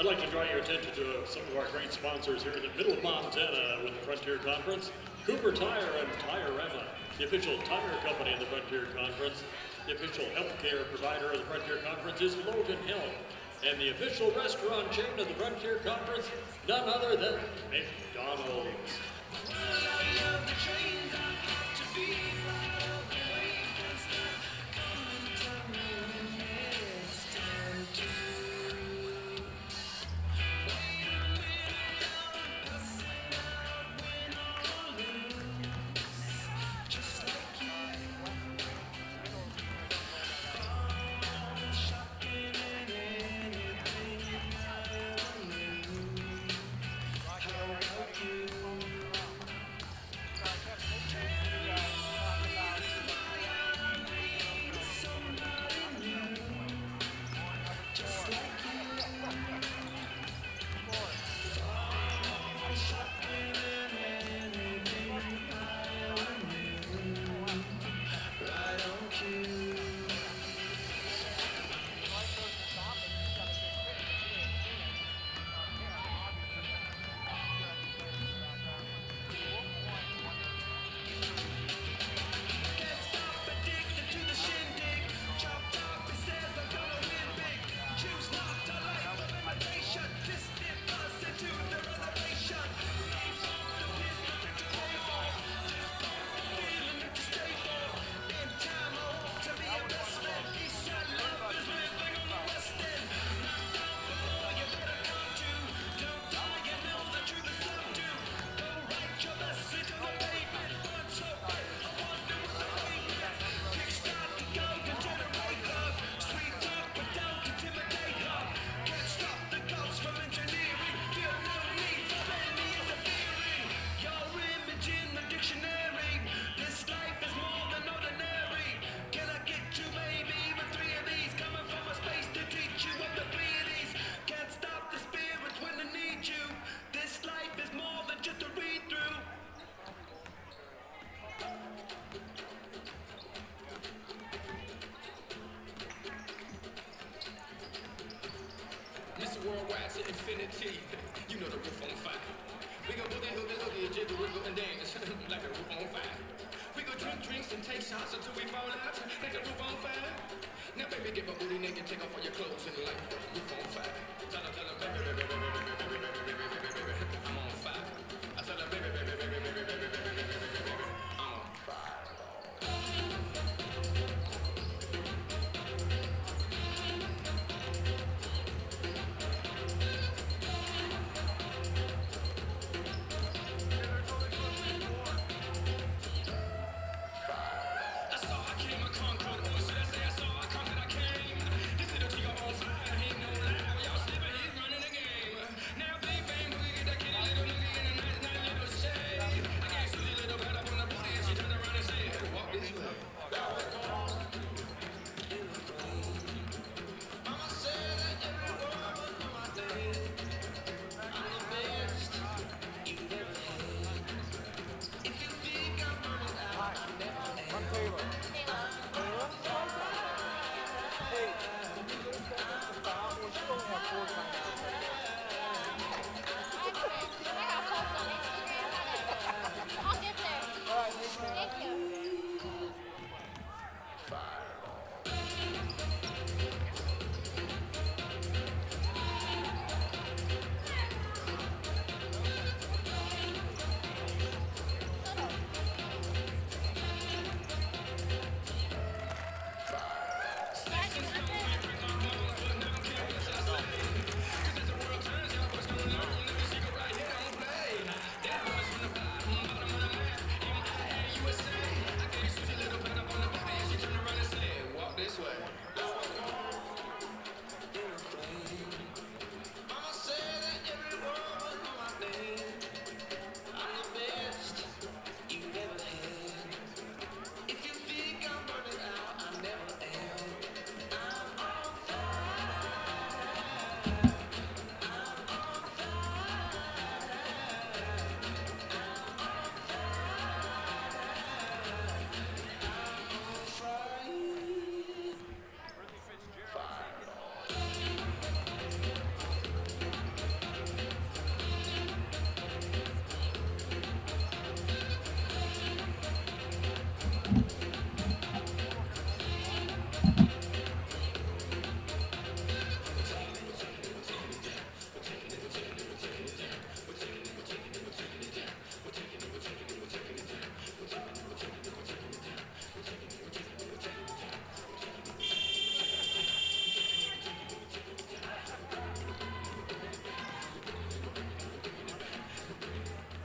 I'd like to draw your attention to some of our great sponsors here in the middle of Montana with the Frontier Conference. Cooper Tire and Tire-Rama, the official tire company of the Frontier Conference. The official healthcare provider of the Frontier Conference is Logan Health. And the official restaurant chain of the Frontier Conference, none other than McDonald's. Worldwide to infinity, you know the roof on fire. We go boogie, hoogie, jiggle, wiggle, and dance like the roof on fire. We go drink drinks and take shots until we fall out like the roof on fire. Now baby, get my booty naked, take off all your clothes and like the roof on fire. Tell her, baby, baby, baby, baby, baby, baby, baby, baby, baby, I'm on fire. I tell her, baby, baby, baby, baby, baby, baby, baby, baby, baby, I'm on fire.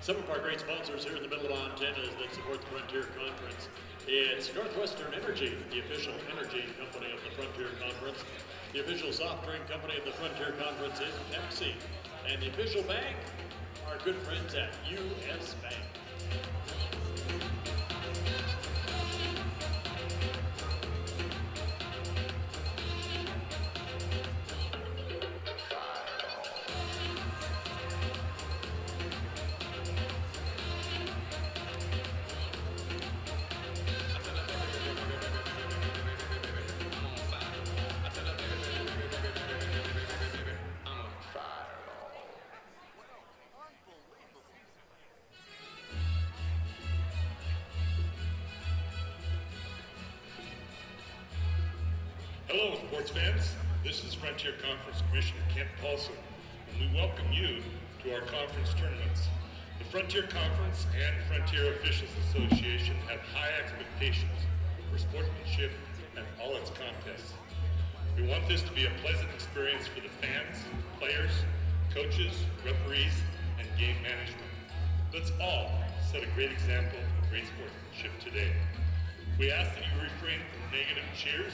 Some of our great sponsors here in the middle of Montana that support the Frontier Conference. It's Northwestern Energy, the official energy company of the Frontier Conference. The official soft drink company of the Frontier Conference is Pepsi. And the official bank, our good friends at U.S. Bank. Hello, sports fans. This is Frontier Conference Commissioner Kent Paulson, and we welcome you to our conference tournaments. The Frontier Conference and Frontier Officials Association have high expectations for sportsmanship at all its contests. We want this to be a pleasant experience for the fans, players, coaches, referees, and game management. Let's all set a great example of great sportsmanship today. We ask that you refrain from negative cheers.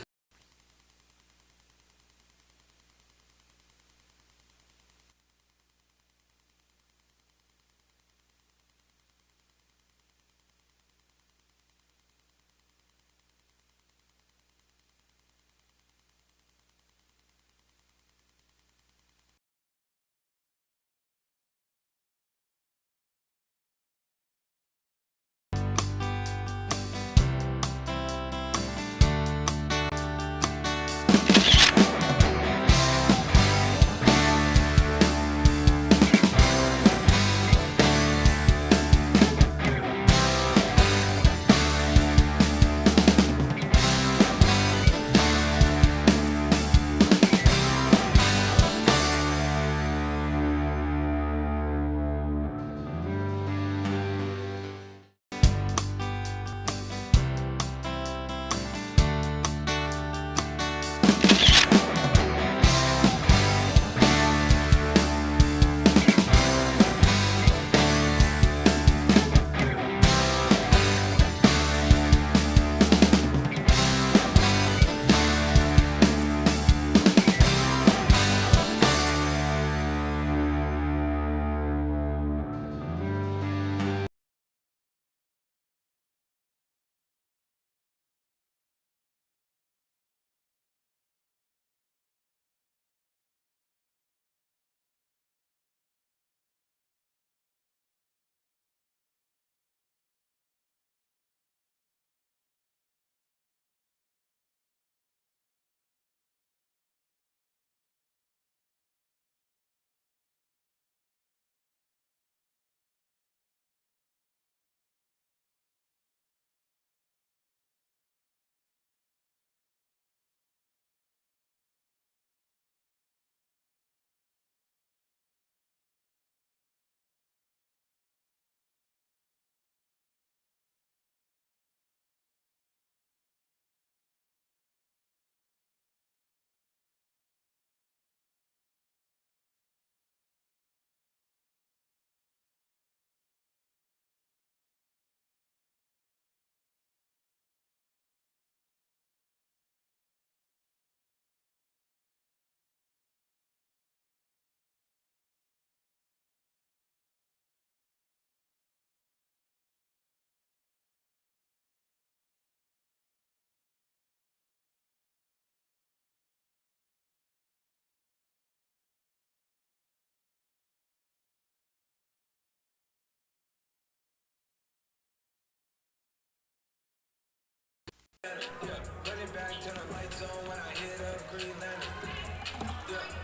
Running back, turn the lights on when I hit up Green Lantern.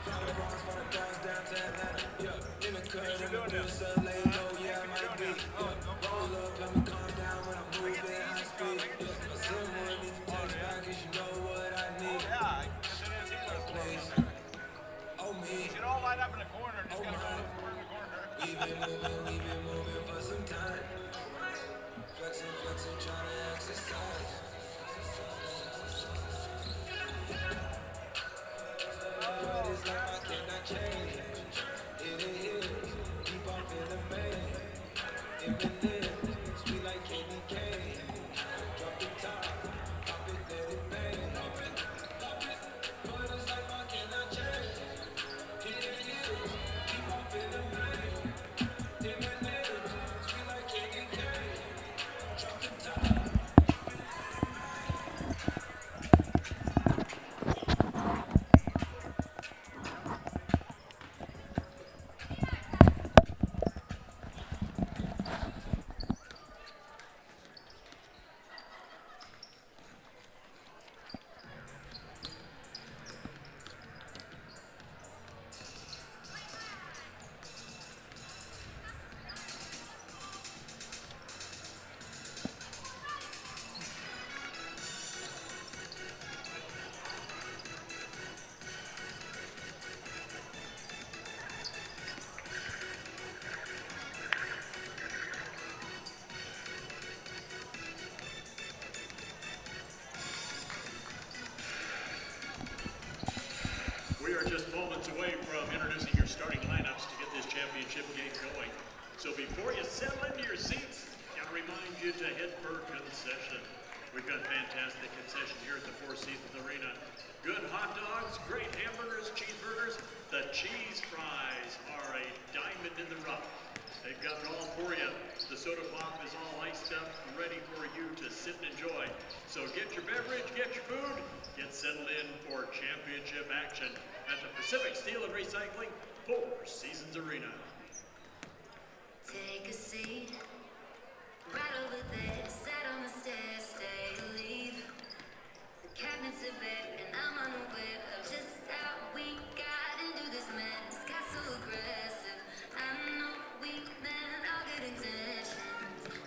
Fly the Bronx, fly the dogs down to Atlanta. In the cut, in the deuce, lay low, yeah, I might be. Roll up, let me calm down when I'm moving high speed. Someone needs to touch back, cause you know what I need. Please, oh me, oh mine. We've been moving for some time. Flexing, trying to exercise. But it's like I cannot change. It is, keep on feeling pain. We are just moments away from introducing your starting lineups to get this championship game going. So before you settle into your seats, gotta remind you to hit for concession. We've got fantastic concession here at the Four Seasons Arena. Good hot dogs, great hamburgers, cheeseburgers. The cheese fries are a diamond in the rough. They've got it all for you. The soda pop is all iced up, ready for you to sit and enjoy. So get your beverage, get your food, get settled in for championship action at the Pacific Steel and Recycling Four Seasons Arena. Take a seat, right over there, sat on the stairs, stay or leave. The cabinets are bare, and I'm unaware of just how we got into this mess. Got so aggressive, I know we meant all good intentions.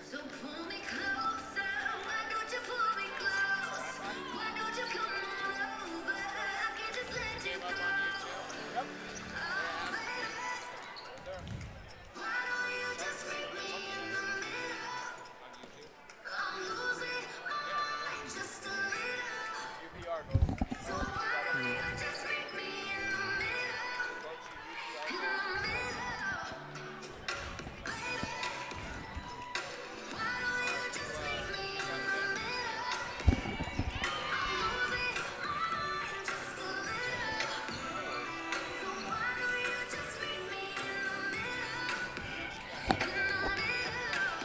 So pull me closer, why don't you pull me close? Why don't you come on over? I can't just let you go. Oh, baby, why don't you just meet me in the middle? I'm losing my mind just a little. So why don't you just meet me in the middle? In the middle, baby. Why don't you just meet me in the middle? I'm losing my mind just a little. So why don't you just meet me in the middle? In the middle.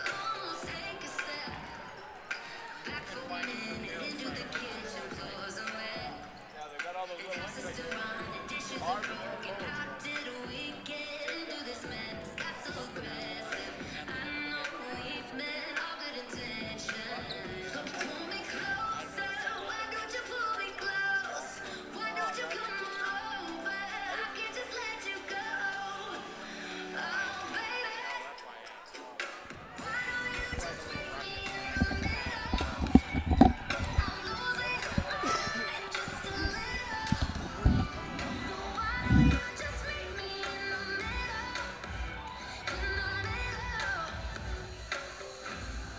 Oh, take a step back for 1 minute into the kitchen. Floors are wet. The taps are still running. The dishes are broken. How did we get into this mess? Got so aggressive. I know we've meant all good intentions. So pull me closer. Why don't you pull me close? Why don't you come on over? I can't just let you go. Oh, baby. Why don't you just meet me in the middle? I'm losing my mind just a little. So why don't you just meet me in the middle? In the middle.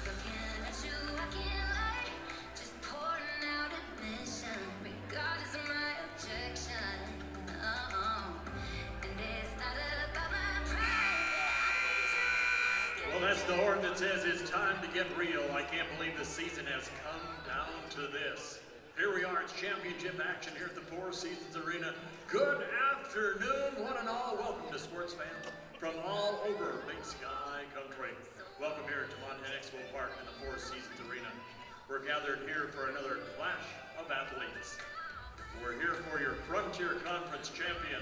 Looking at you, I can't lie. Just pouring out admission, regardless of my objection. And it's not about my pride. Well, that's the horn that says it's time to get real. I can't believe the season has come down to this. Here we are, it's championship action here at the Four Seasons Arena. Good afternoon, one and all. Welcome to sports fans from all over Big Sky Country. Welcome here to Montana Expo Park in the Four Seasons Arena. We're gathered here for another clash of athletes. We're here for your Frontier Conference champion.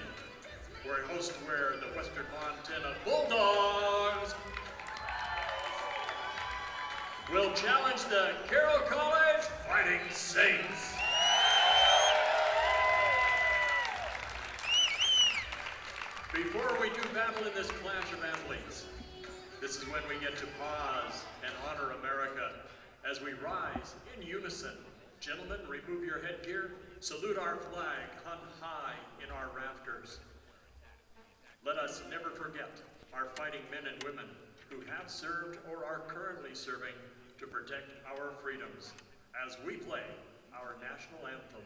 We're host where the Western Montana Bulldogs will challenge the Carroll College Fighting Saints. Before we do battle in this clash of athletes, this is when we get to pause and honor America as we rise in unison. Gentlemen, remove your headgear, salute our flag hung high in our rafters. Let us never forget our fighting men and women who have served or are currently serving to protect our freedoms as we play our national anthem.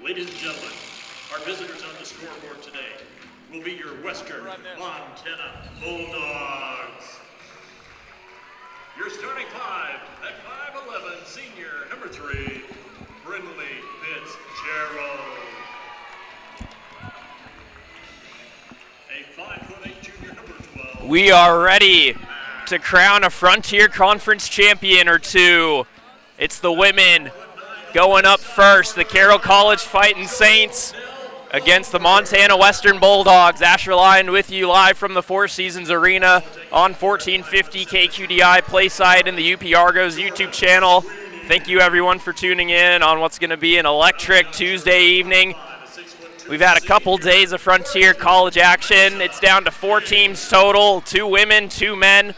Ladies and gentlemen, our visitors on the scoreboard today will be your Western Montana Bulldogs. Your starting five at 5'11", senior number 3, Brindley Fitzgerald. A 5'8" junior number 12. We are ready to crown a Frontier Conference champion or two. It's the women going up first, the Carroll College Fighting Saints against the Montana Western Bulldogs. Asher Lyon with you live from the Four Seasons Arena on 1450 KQDI Playside and the UP Argos YouTube channel. Thank you everyone for tuning in on what's going to be an electric Tuesday evening. We've had a couple days of Frontier College action. It's down to 4 teams total, 2 women, 2 men.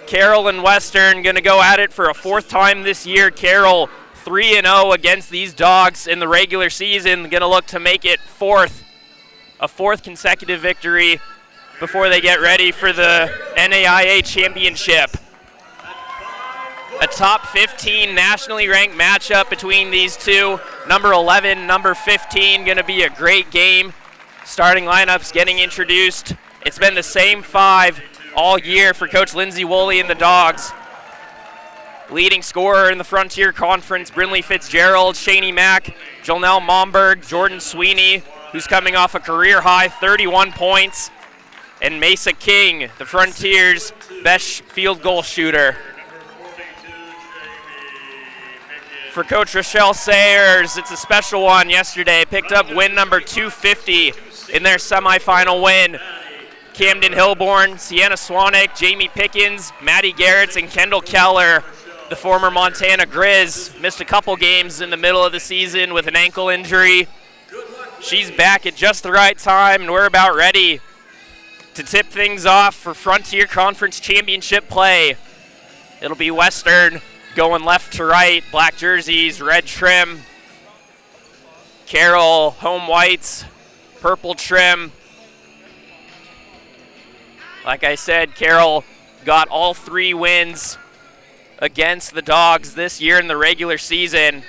Carroll and Western going to go at it for a 4th time this year. Carroll 3-0 against these dogs in the regular season. Going to look to make it a 4th consecutive victory before they get ready for the NAIA championship. A top 15 nationally ranked matchup between these two. Number 11, number 15, going to be a great game. Starting lineups getting introduced. It's been the same 5 all year for Coach Lindsay Woolley and the Dogs. Leading scorer in the Frontier Conference, Brindley Fitzgerald, Shani Mack, Jonelle Momberg, Jordan Sweeney, who's coming off a career-high 31 points, and Mesa King, the Frontier's best field goal shooter. For Coach Rochelle Sayers, it's a special one yesterday. Picked up win number 250 in their semifinal win. Camden Hilborn, Sienna Swanek, Jamie Pickens, Maddie Garretts, and Kendall Keller. The former Montana Grizz missed a couple games in the middle of the season with an ankle injury. She's back at just the right time, and we're about ready to tip things off for Frontier Conference Championship play. It'll be Western going left to right, black jerseys, red trim. Carroll, home whites, purple trim. Like I said, Carroll got all 3 wins against the Dogs this year in the regular season.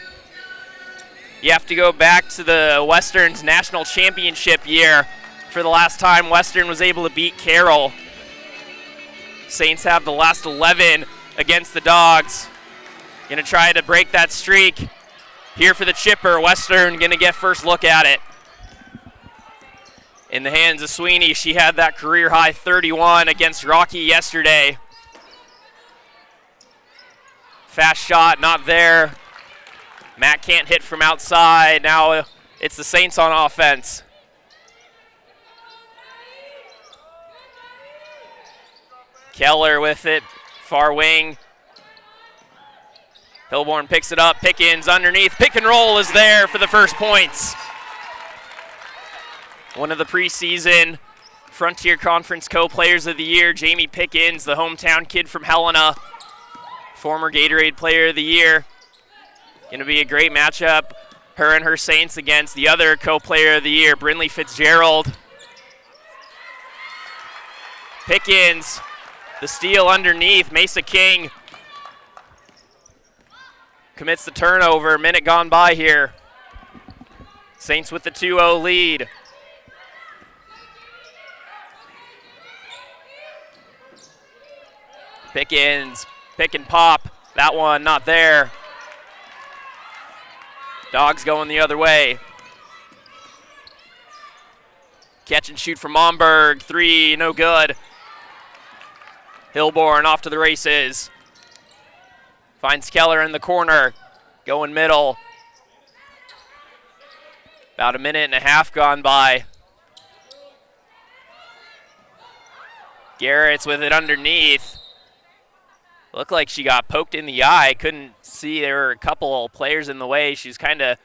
You have to go back to the Western's national championship year for the last time Western was able to beat Carroll. Saints have the last 11 against the Dogs. Gonna try to break that streak. Here for the chipper, Western gonna get first look at it. In the hands of Sweeney, she had that career high 31 against Rocky yesterday. Fast shot, not there. Matt can't hit from outside. Now it's the Saints on offense. Keller with it, far wing. Hilborn picks it up, Pickens underneath. Pick and roll is there for the first points. One of the preseason Frontier Conference Co-Players of the Year, Jamie Pickens, the hometown kid from Helena. Former Gatorade Player of the Year. Going to be a great matchup. Her and her Saints against the other Co-Player of the Year, Brindley Fitzgerald. Pickens, the steal underneath. Mesa King commits the turnover. Minute gone by here. Saints with the 2-0 lead. Pickens, pick and pop. That one not there. Dogs going the other way. Catch and shoot from Momberg. 3, no good. Hilborn off to the races. Finds Keller in the corner. Going middle. About a minute and a half gone by. Garrett's with it underneath. Looked like she got poked in the eye. Couldn't see. There were a couple players in the way. She's kind of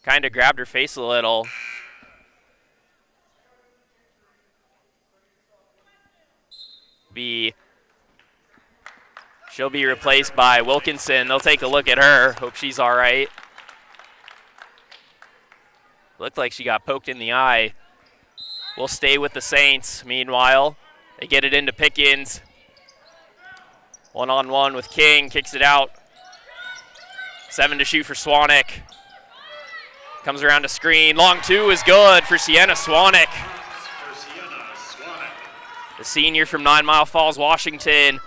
grabbed her face a little. She'll be replaced by Wilkinson. They'll take a look at her. Hope she's all right. Looked like she got poked in the eye. We'll stay with the Saints. Meanwhile, they get it into Pickens. One-on-one with King, kicks it out. 7 to shoot for Swanek. Comes around to screen. Long two is good for Sienna Swanek. The senior from 9 Mile Falls, Washington.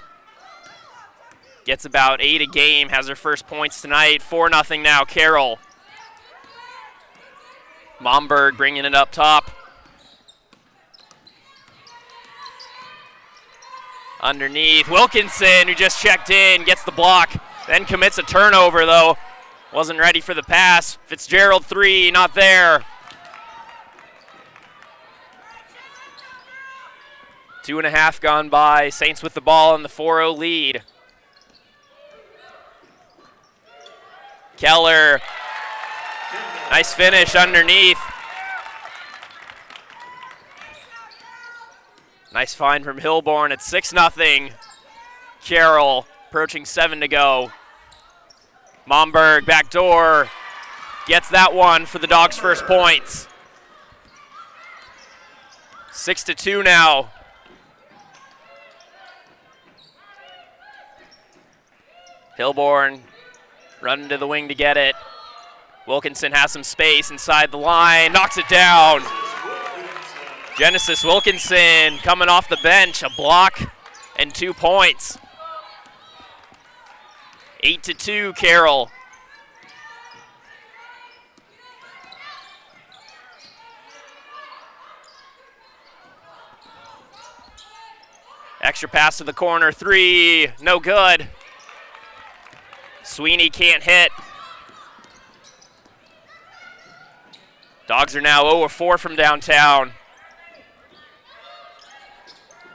Gets about 8 a game, has her first points tonight. 4-0 now, Carroll. Momberg bringing it up top. Underneath, Wilkinson, who just checked in, gets the block, then commits a turnover, though. Wasn't ready for the pass. Fitzgerald 3, not there. 2.5 gone by. Saints with the ball in the 4-0 lead. Keller, nice finish underneath. Nice find from Hilborn at 6-0. Carroll approaching 7 to go. Momberg, back door, gets that one for the Dogs' first points. 6-2 now. Hilborn running to the wing to get it. Wilkinson has some space inside the line, knocks it down. Genesis Wilkinson coming off the bench, a block and 2 points. 8-2, Carroll. Extra pass to the corner, 3, no good. Sweeney can't hit. Dogs are now 0-4 from downtown.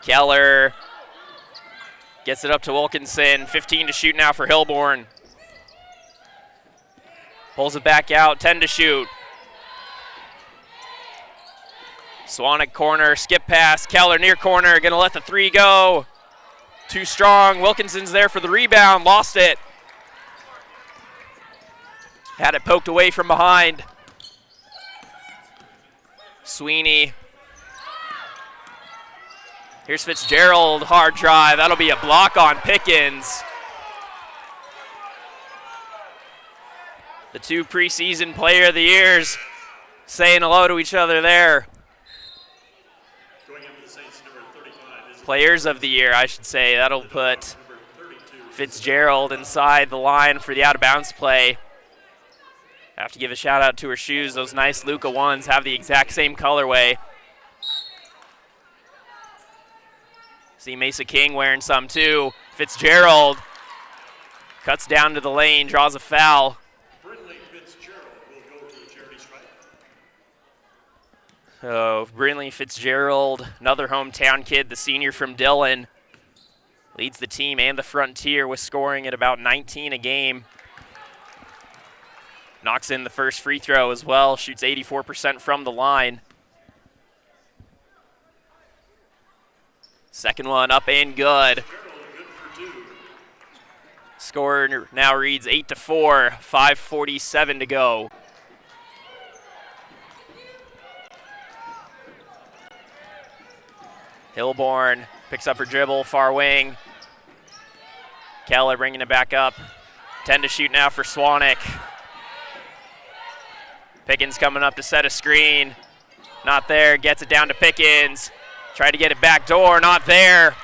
Keller gets it up to Wilkinson. 15 to shoot now for Hilborn. Pulls it back out, 10 to shoot. Swanek corner, skip pass. Keller near corner, gonna let the 3 go. Too strong. Wilkinson's there for the rebound, lost it. Had it poked away from behind. Sweeney. Here's Fitzgerald, hard drive. That'll be a block on Pickens. The 2 preseason player of the years saying hello to each other there. Players of the year, I should say. That'll put Fitzgerald inside the line for the out-of-bounds play. Have to give a shout out to her shoes. Those nice Luca 1s have the exact same colorway. See Mesa King wearing some too. Fitzgerald cuts down to the lane, draws a foul. So Brinley Fitzgerald, another hometown kid, the senior from Dillon, leads the team and the Frontier with scoring at about 19 a game. Knocks in the first free throw as well, shoots 84% from the line. Second one up and good. Score now reads 8-4, 5:47 to go. Hilborn picks up her dribble, far wing. Keller bringing it back up. 10 to shoot now for Swanek. Pickens coming up to set a screen. Not there, gets it down to Pickens. Tried to get it back door, not there.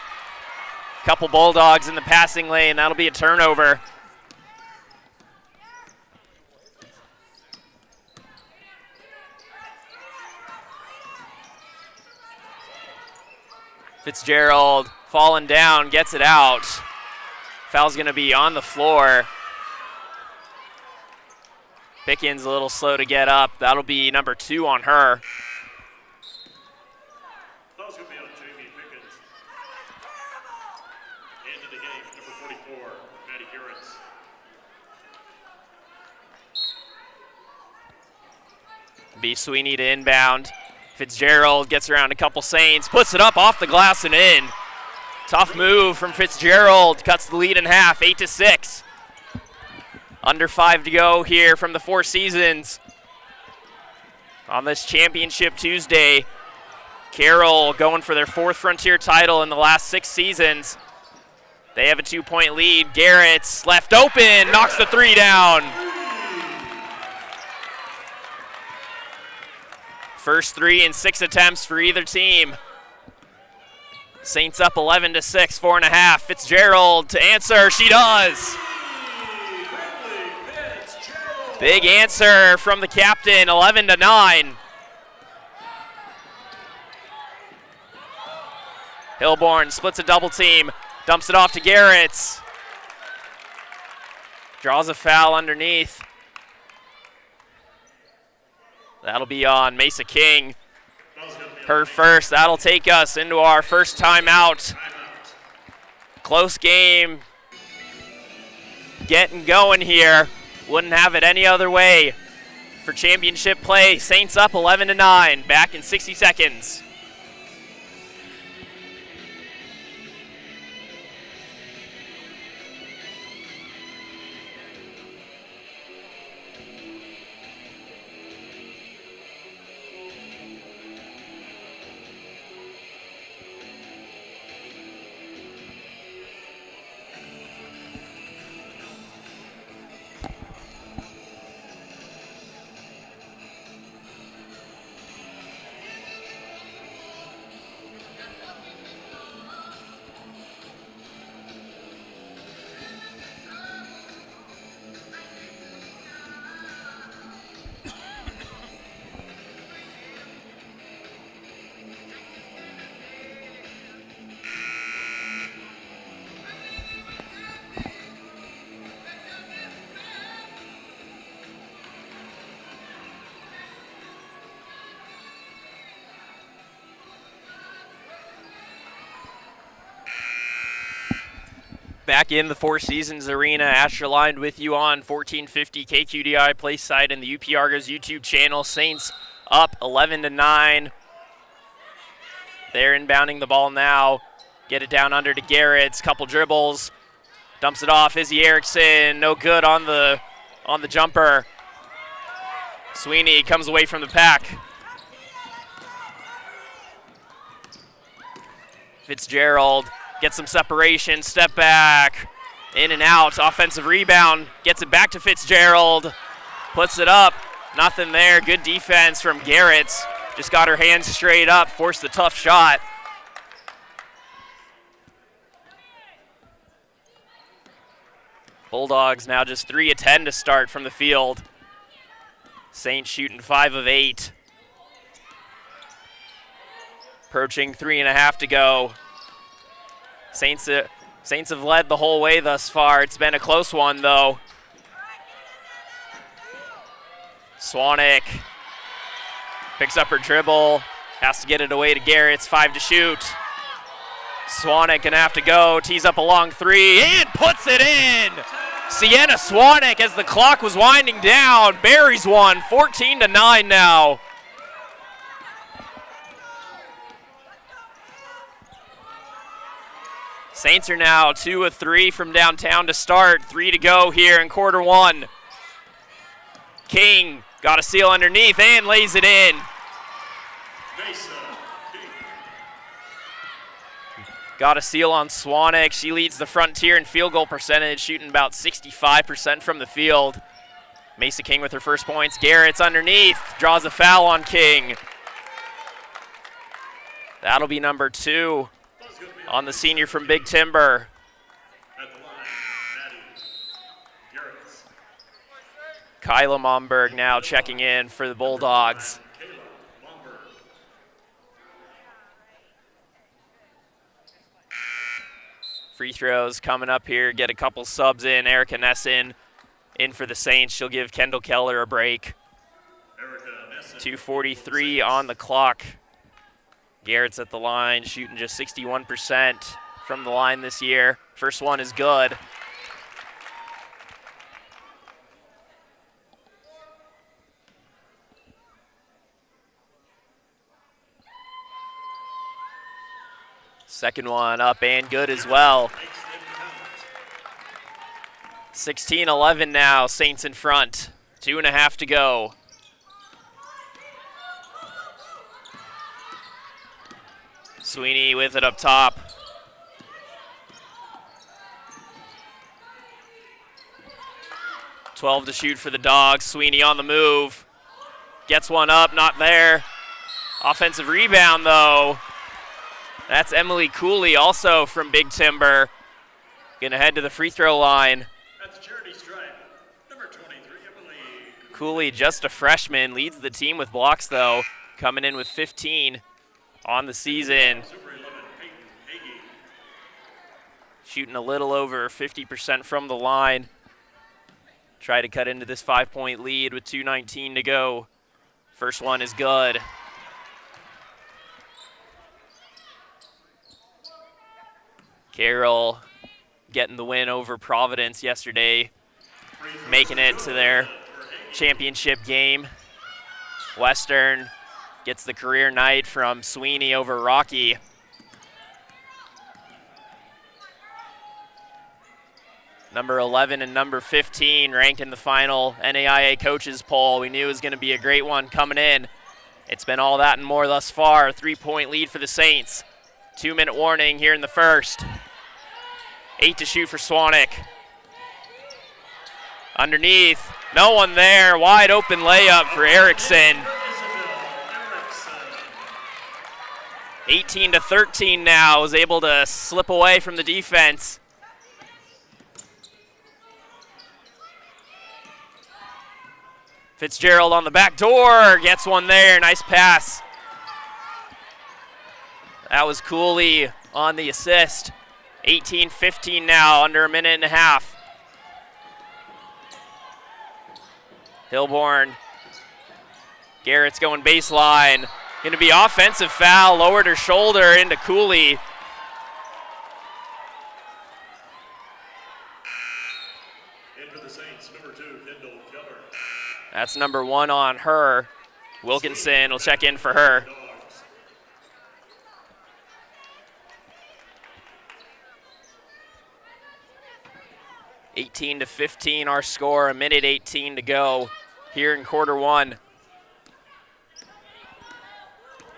Couple Bulldogs in the passing lane, that'll be a turnover. Fitzgerald falling down, gets it out. Foul's gonna be on the floor. Pickens a little slow to get up. That'll be number 2 on her. Foul's going to be on Jamie Pickens. Into the game, number 44, Maddie Garretts. B. Sweeney to inbound. Fitzgerald gets around a couple Saints, puts it up off the glass and in. Tough move from Fitzgerald, cuts the lead in half, 8-6. Under 5 to go here from the Four Seasons. On this championship Tuesday, Carroll going for their 4th Frontier title in the last 6 seasons. They have a 2-point lead. Garrett's left open, knocks the 3 down. First 3 in 6 attempts for either team. Saints up 11-6, 4.5. Fitzgerald to answer, she does. Big answer from the captain, 11-9. Hilborn splits a double team, dumps it off to Garrett's. Draws a foul underneath. That'll be on Mesa King. Her first. That'll take us into our first timeout. Close game. Getting going here. Wouldn't have it any other way for championship play. Saints up 11-9. Back in 60 seconds. Back in the Four Seasons Arena, Asher lined with you on 1450 KQDI Place site and the UP Argos YouTube channel. Saints up 11-9. They're inbounding the ball now. Get it down under to Garrett's. Couple dribbles. Dumps it off. Izzy Erickson. No good on the jumper. Sweeney comes away from the pack. Fitzgerald gets some separation, step back, in and out, offensive rebound, gets it back to Fitzgerald, puts it up, nothing there, good defense from Garrett, just got her hands straight up, forced the tough shot. Bulldogs now just 3 of 10 to start from the field. Saints shooting 5 of 8. Approaching 3.5 to go. Saints have led the whole way thus far. It's been a close one, though. Swanek picks up her dribble, has to get it away to Garrett's, 5 to shoot. Swanek gonna have to go, tees up a long 3, and puts it in! Sienna Swanek, as the clock was winding down, buries one, 14-9 now. Saints are now 2 of 3 from downtown to start. 3 to go here in quarter 1. King got a seal underneath and lays it in. Got a seal on Swanek. She leads the Frontier in field goal percentage, shooting about 65% from the field. Mesa King with her first points. Garrett's underneath, draws a foul on King. That'll be number 2. On the senior from Big Timber. Kyla Momberg now checking in for the Bulldogs. Free throws coming up here. Get a couple subs in. Erica Nesson in for the Saints. She'll give Kendall Keller a break. 2:43 on the clock. Garrett's at the line, shooting just 61% from the line this year. First one is good. Second one up and good as well. 16-11 now, Saints in front. 2.5 to go. Sweeney with it up top. 12 to shoot for the Dogs. Sweeney on the move. Gets one up, not there. Offensive rebound, though. That's Emily Cooley, also from Big Timber. Gonna head to the free throw line. That's charity stripe, number 23, Emily. Cooley, just a freshman, leads the team with blocks, though. Coming in with 15 on the season. Super 11, Peyton Hagee. Shooting a little over 50% from the line. Try to cut into this 5-point lead with 2:19 to go. First one is good. Carroll getting the win over Providence yesterday, making it to their championship game. Western gets the career night from Sweeney over Rocky. Number 11 and number 15 ranked in the final NAIA coaches poll. We knew it was going to be a great one coming in. It's been all that and more thus far. A 3-point lead for the Saints. 2-minute warning here in the first. 8 to shoot for Swanek. Underneath, no one there. Wide open layup for Erickson. 18 to 13 now. Was able to slip away from the defense. Fitzgerald on the back door, gets one there, nice pass. That was Cooley on the assist. 18-15 now, under a minute and a half. Hilborn, Garrett's going baseline. Gonna be offensive foul, lowered her shoulder into Cooley. That's number 1 on her. Wilkinson will check in for her. (18 to 15) our score, a minute 18 to go here in quarter 1.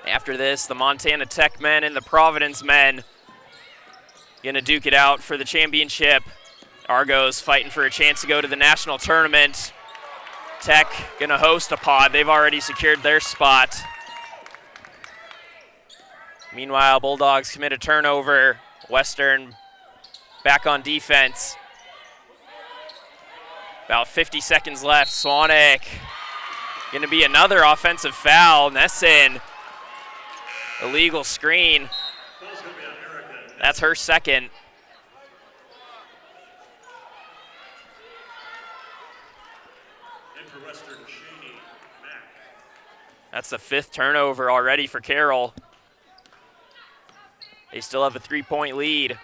After this, the Montana Tech men and the Providence men gonna duke it out for the championship. Argos fighting for a chance to go to the national tournament. Tech gonna host a pod. They've already secured their spot. Meanwhile, Bulldogs commit a turnover. Western back on defense. About 50 seconds left. Swanek gonna be another offensive foul. Nesson, illegal screen. That's her second. That's the 5th turnover already for Carroll. They still have a 3-point lead.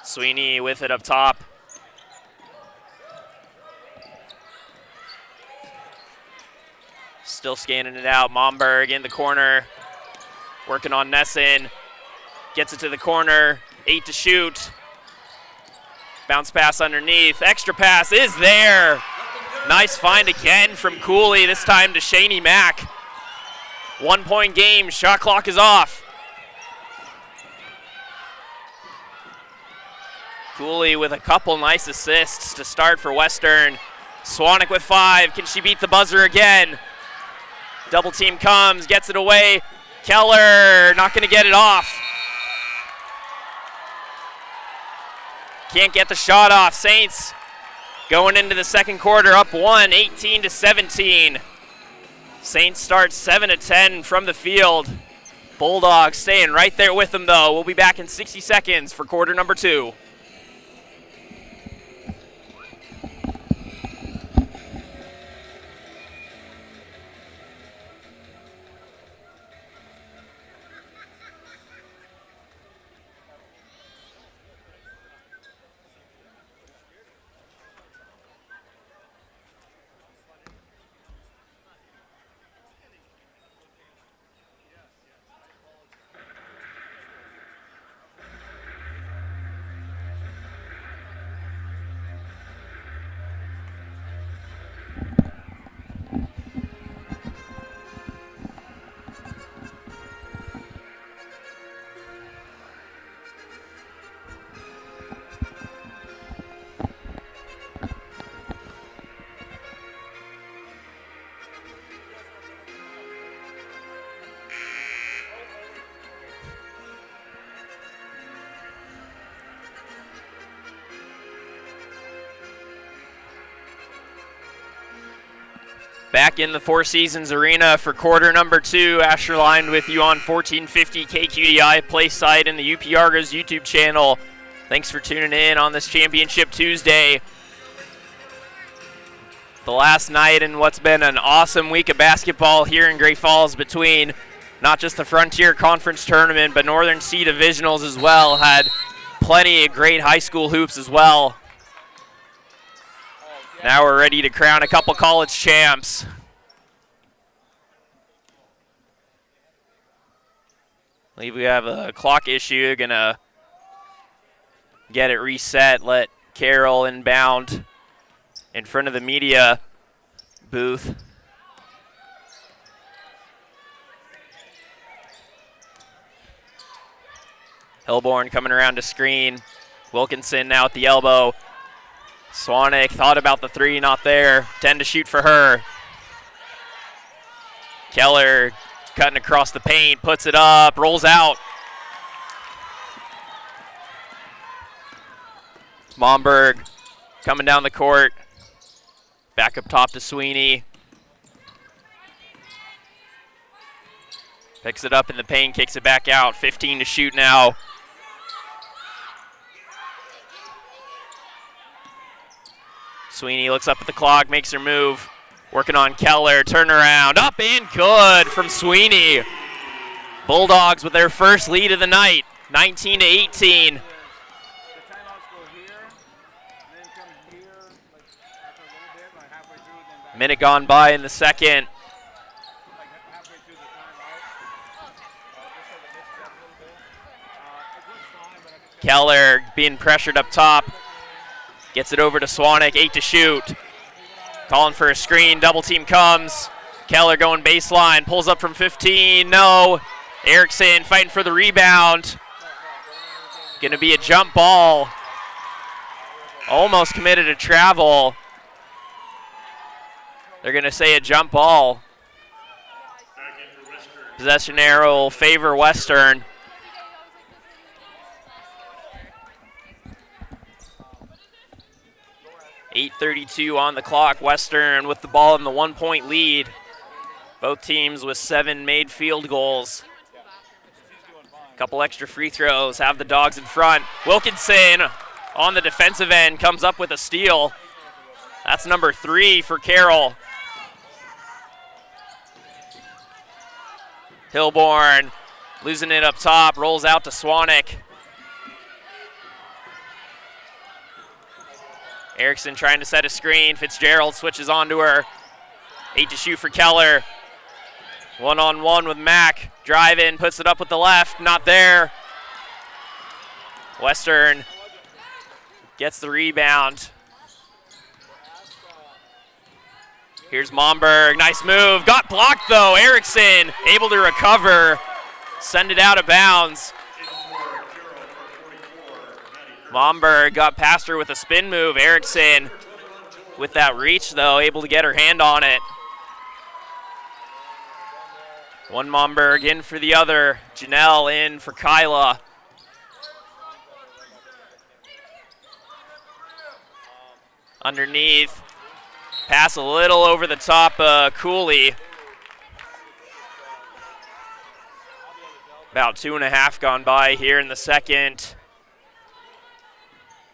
Sweeney with it up top. Still scanning it out. Momberg in the corner. Working on Nesson. Gets it to the corner. 8 to shoot. Bounce pass underneath. Extra pass is there. Nice find again from Cooley, this time to Shaney Mack. 1-point game, shot clock is off. Cooley with a couple nice assists to start for Western. Swanek with 5, can she beat the buzzer again? Double team comes, gets it away. Keller not gonna get it off. Can't get the shot off, Saints going into the second quarter up 1, 18 to 17. Saints start 7 to 10 from the field. Bulldogs staying right there with them though. We'll be back in 60 seconds for quarter number 2. Back in the Four Seasons Arena for quarter number 2. Asher Line with you on 1450 KQDI Play Site and the UP Argos YouTube channel. Thanks for tuning in on this Championship Tuesday. The last night in what's been an awesome week of basketball here in Great Falls between not just the Frontier Conference Tournament, but Northern C Divisionals as well. Had plenty of great high school hoops as well. Now we're ready to crown a couple college champs. I believe we have a clock issue. Gonna get it reset, let Carroll inbound in front of the media booth. Hilborn coming around to screen. Wilkinson now at the elbow. Swanek thought about the three, not there. 10 to shoot for her. Keller cutting across the paint, puts it up, rolls out. Momberg coming down the court. Back up top to Sweeney. Picks it up in the paint, kicks it back out. 15 to shoot now. Sweeney looks up at the clock, makes her move. Working on Keller, turnaround, up and good from Sweeney. Bulldogs with their first lead of the night, 19 to 18. Minute gone by in the second. Keller being pressured up top. Gets it over to Swanek, 8 to shoot. Calling for a screen, double team comes. Keller going baseline, pulls up from 15, no. Erickson fighting for the rebound. Gonna be a jump ball. Almost committed a travel. They're gonna say a jump ball. Possession arrow will favor Western. .8:32 on the clock. Western with the ball in the 1-point lead. Both teams with 7 made field goals. Couple extra free throws have the Dogs in front. Wilkinson on the defensive end comes up with a steal. That's number 3 for Carroll. Hilborn losing it up top, rolls out to Swanek. Erickson trying to set a screen. Fitzgerald switches onto her. 8 to shoot for Keller. 1-on-1 with Mack. Drive in, puts it up with the left. Not there. Western gets the rebound. Here's Momberg. Nice move. Got blocked though. Erickson able to recover. Send it out of bounds. Momberg got past her with a spin move. Erickson with that reach though, able to get her hand on it. One Momberg in for the other. Janelle in for Kyla. Underneath. Pass a little over the top, Cooley. About 2.5 gone by here in the second.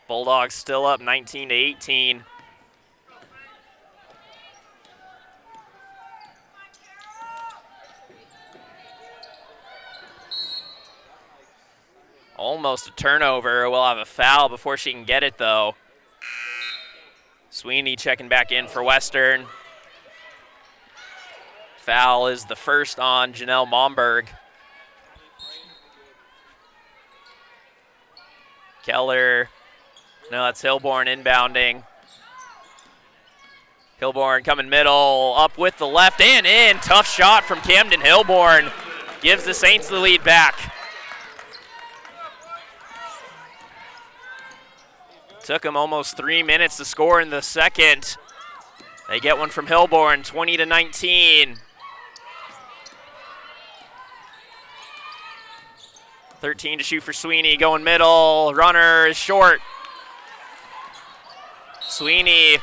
Bulldogs still up 19 to 18. Almost a turnover. We'll have a foul before she can get it though. Sweeney checking back in for Western. Foul is the first on Janelle Momberg. Keller. No, that's Hilborn inbounding. Hilborn coming middle, up with the left and in. Tough shot from Camden Hilborn. Gives the Saints the lead back. Took them almost 3 minutes to score in the second. They get one from Hilborn, 20 to 19. 13 to shoot for Sweeney, going middle. Runner is short. Sweeney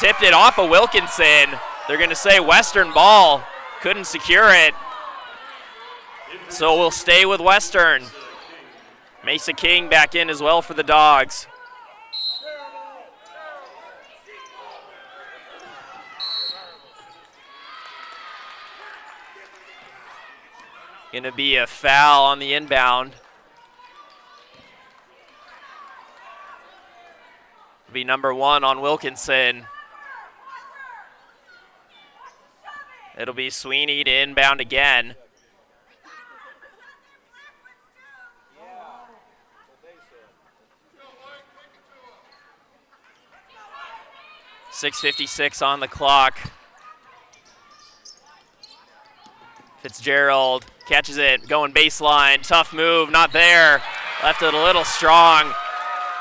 tipped it off of Wilkinson. They're going to say Western ball. Couldn't secure it. So we'll stay with Western. Mesa King back in as well for the Dogs. Going to be a foul on the inbound. Be number 1 on Wilkinson. It'll be Sweeney to inbound again. .6:56 on the clock. Fitzgerald catches it, going baseline, tough move, not there. Left it a little strong.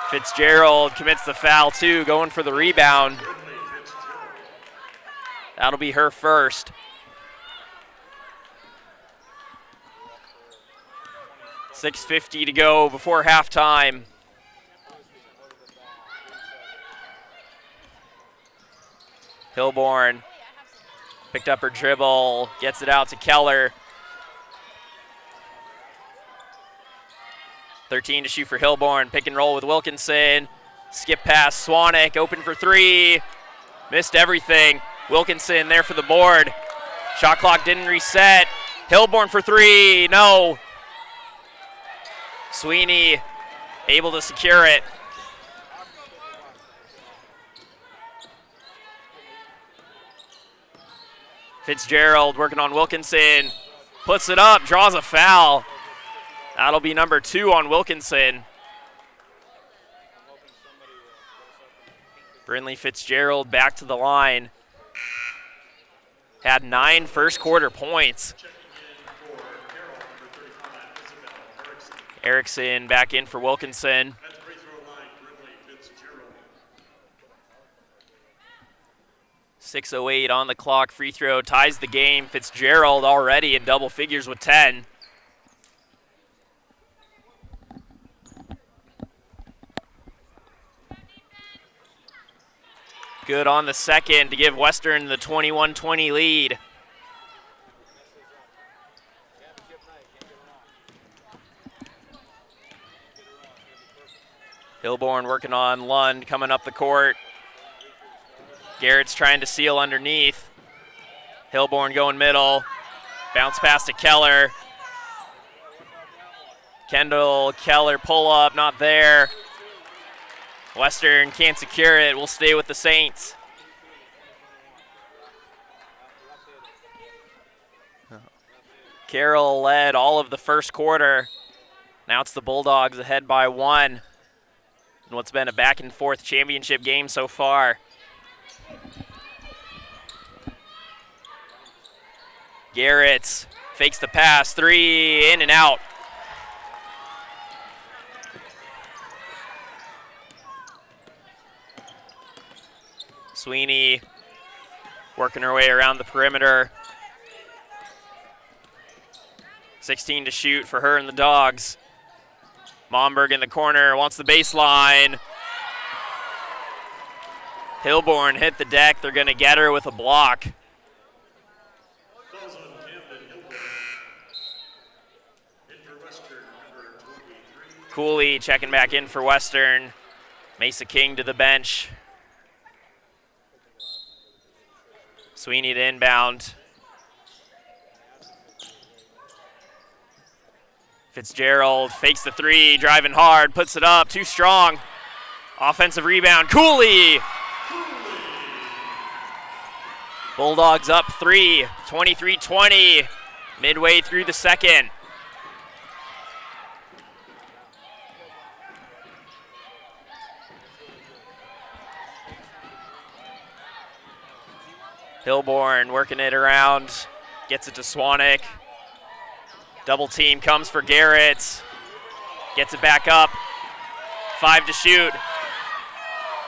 Fitzgerald commits the foul too, going for the rebound. That'll be her first. .6:50 to go before halftime. Hilborn picked up her dribble, gets it out to Keller. 13 to shoot for Hilborn. Pick and roll with Wilkinson. Skip pass, Swanek open for 3. Missed everything. Wilkinson there for the board. Shot clock didn't reset. Hilborn for 3, no. Sweeney able to secure it. Fitzgerald working on Wilkinson. Puts it up, draws a foul. That'll be number 2 on Wilkinson. Brinley Fitzgerald back to the line. Had 9 first quarter points. Erickson back in for Wilkinson. 6:08 on the clock. Free throw ties the game. Fitzgerald already in double figures with 10. Good on the second to give Western the 21-20 lead. Hilborn working on Lund coming up the court. Garrett's trying to seal underneath. Hilborn going middle. Bounce pass to Keller. Kendall, Keller pull up, not there. Western can't secure it. We'll stay with the Saints. Carroll led all of the first quarter. Now it's the Bulldogs ahead by 1 in what's been a back and forth championship game so far. Garrett fakes the pass, 3, in and out. Sweeney working her way around the perimeter. 16 to shoot for her and the Dogs. Momberg in the corner, wants the baseline. Hilborn hit the deck. They're going to get her with a block. Cooley checking back in for Western. Mesa King to the bench. Sweeney to inbound. Fitzgerald fakes the 3, driving hard, puts it up, too strong. Offensive rebound, Cooley! Bulldogs up 3, 23-20, midway through the second. Hilborn working it around, gets it to Swanek. Double team comes for Garrett. Gets it back up. 5 to shoot.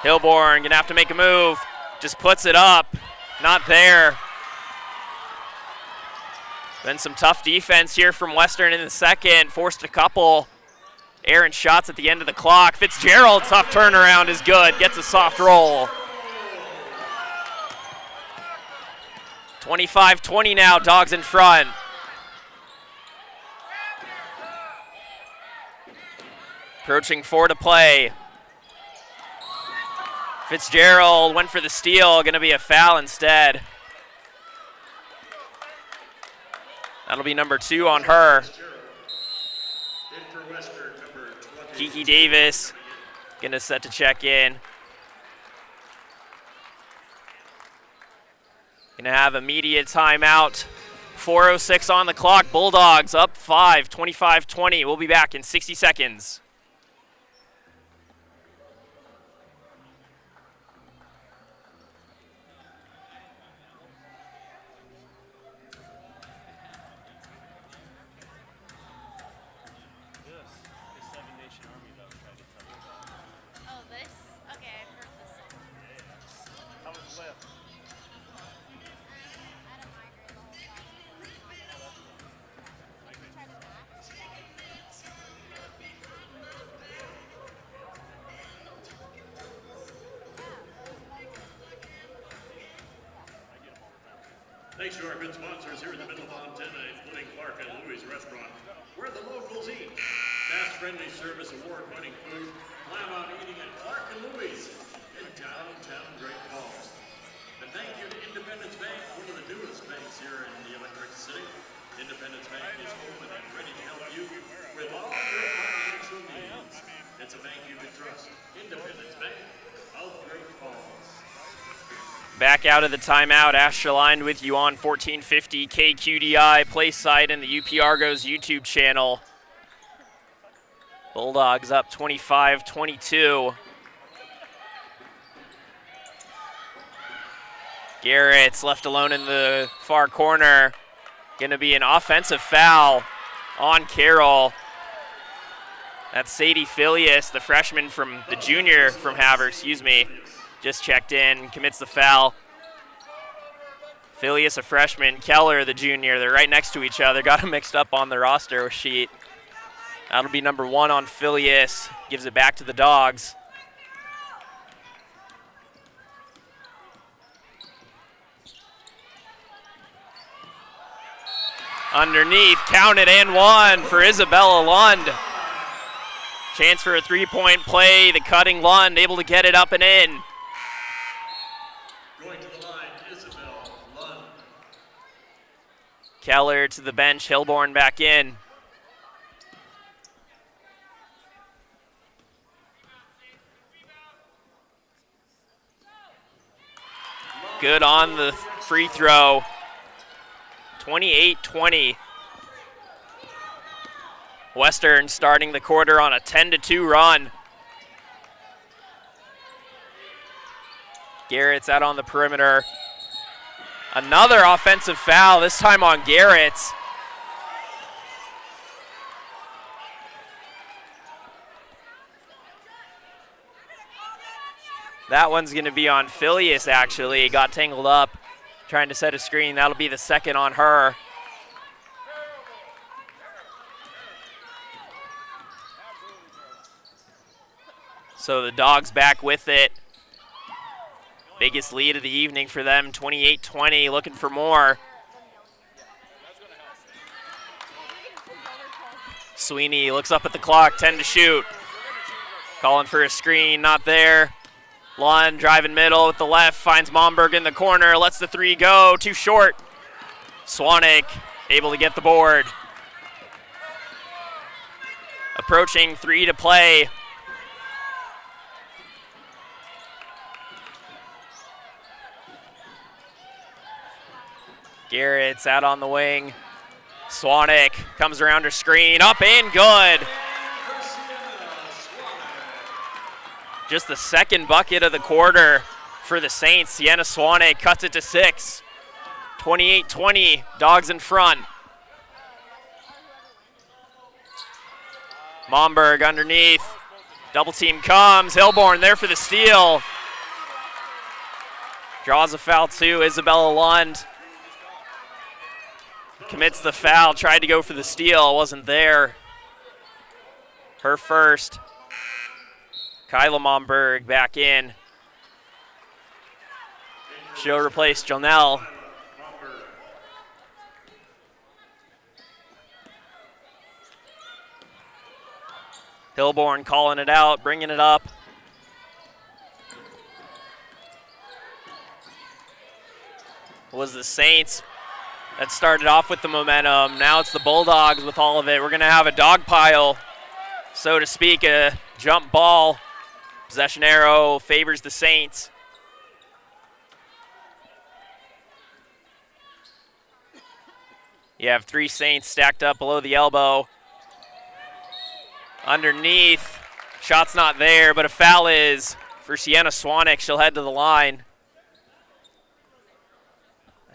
Hilborn gonna have to make a move. Just puts it up. Not there. Then some tough defense here from Western in the second. Forced a couple errant shots at the end of the clock. Fitzgerald, tough turnaround is good. Gets a soft roll. 25-20 now, Dogs in front. Approaching 4 to play. Fitzgerald went for the steal, gonna be a foul instead. That'll be number 2 on her. Kiki Davis gonna set to check in. Gonna have immediate timeout. 4:06 on the clock. Bulldogs up 5, 25-20. We'll be back in 60 seconds. Oh, this? Okay, I've heard this song. How much left? I had a migraine the whole time. Try to match. Thanks to our good sponsors here in the middle of Montana, including Clark and Louie's Restaurant, where the locals eat. Fast, friendly service, award-winning food. Plan on eating at Clark and Louie's in downtown Great Falls. And thank you to Independence Bank, one of the newest banks here in the Electric City. Independence Bank is open and ready to help you with all your financial needs. It's a bank you can trust. Independence Bank of Great Falls. Back out of the timeout. Ash aligned with you on 1450 KQDI, play site, and the UP Argos YouTube channel. Bulldogs up 25-22. Garrett's left alone in the far corner. Going to be an offensive foul on Carroll. That's Sadie Filius, the freshman from the junior from Havre, just checked in, commits the foul. Filius, a freshman, Keller, the junior. They're right next to each other. Got them mixed up on the roster sheet. That'll be number 1 on Filius. Gives it back to the Dogs. Underneath, counted and 1 for Isabella Lund. Chance for a 3-point play. The cutting Lund able to get it up and in. Going to the line, Isabel Lund. Keller to the bench, Hilborn back in. Good on the free throw. 28-20. Western starting the quarter on a 10-2 run. Garrett's out on the perimeter. Another offensive foul, this time on Garrett's. That one's going to be on Filius, actually. Got tangled up trying to set a screen. That'll be the second on her. So the Dogs back with it. Biggest lead of the evening for them, 28-20, looking for more. Sweeney looks up at the clock, 10 to shoot. Calling for a screen, not there. Lund driving middle with the left, finds Momberg in the corner, lets the 3 go, too short. Swanek able to get the board. Approaching 3 to play. Garrett's out on the wing. Swanek comes around her screen, up and good. Just the second bucket of the quarter for the Saints. Sienna Swanek cuts it to 6. 28-20, Dogs in front. Momberg underneath. Double team comes. Hilborn there for the steal. Draws a foul too, Isabella Lund. Commits the foul, tried to go for the steal, wasn't there. Her first. Kyla Momberg back in. She'll replace Jonelle. Hilborn calling it out, bringing it up. Was the Saints that started off with the momentum. Now it's the Bulldogs with all of it. We're going to have a dog pile, so to speak, a jump ball. Possession arrow favors the Saints. You have 3 Saints stacked up below the elbow. Underneath, shot's not there, but a foul is for Sienna Swanek. She'll head to the line.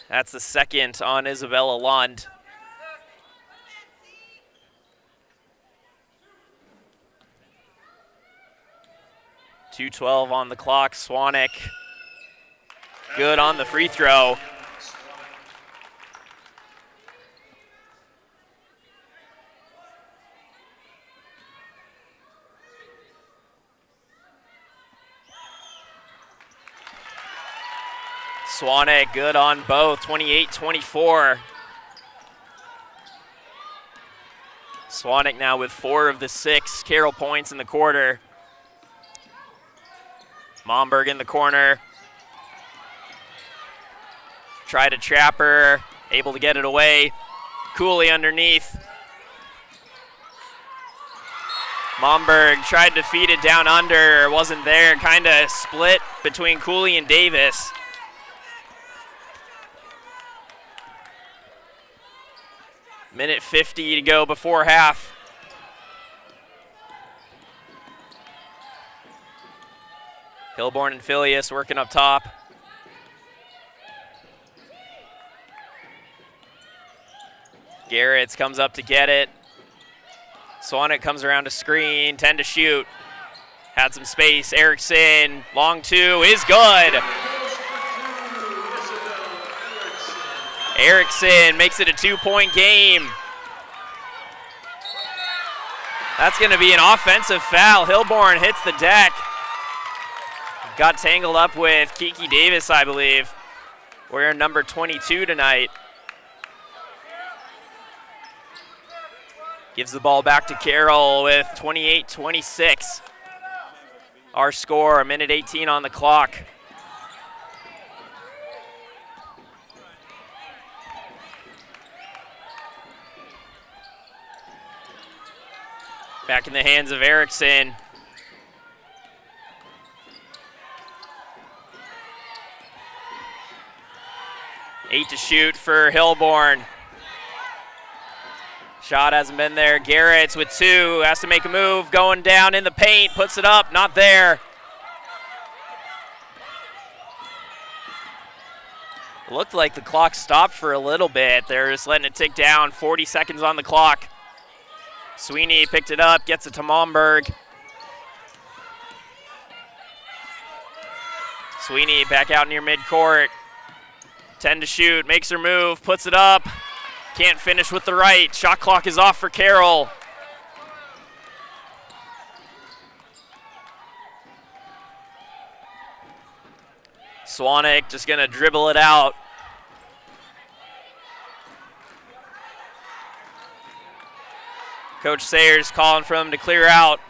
That's the second on Isabella Lund. .212 on the clock. Swanek good on the free throw. Swanek good on both, 28-24. Swanek now with 4 of the 6 Carroll points in the quarter. Momberg in the corner. Try to trap her, able to get it away. Cooley underneath. Momberg tried to feed it down under, wasn't there, kind of split between Cooley and Davis. Minute 50 to go before half. Hilborn and Phileas working up top. Garretts comes up to get it. Swanek comes around to screen, 10 to shoot. Had some space, Erickson, long 2 is good. Erickson makes it a 2-point game. That's going to be an offensive foul. Hilborn hits the deck. Got tangled up with Kiki Davis, I believe. Wearing number 22 tonight. Gives the ball back to Carroll with 28-26. Our score, a minute 18 on the clock. Back in the hands of Erickson. Eight to shoot for Hilborn. Shot hasn't been there. Garretts with 2, has to make a move, going down in the paint, puts it up, not there. Looked like the clock stopped for a little bit. They're just letting it tick down, 40 seconds on the clock. Sweeney picked it up, gets it to Momberg. Sweeney back out near midcourt. 10 to shoot, makes her move, puts it up. Can't finish with the right. Shot clock is off for Carroll. Swanek just gonna dribble it out. Coach Sayers calling for them to clear out.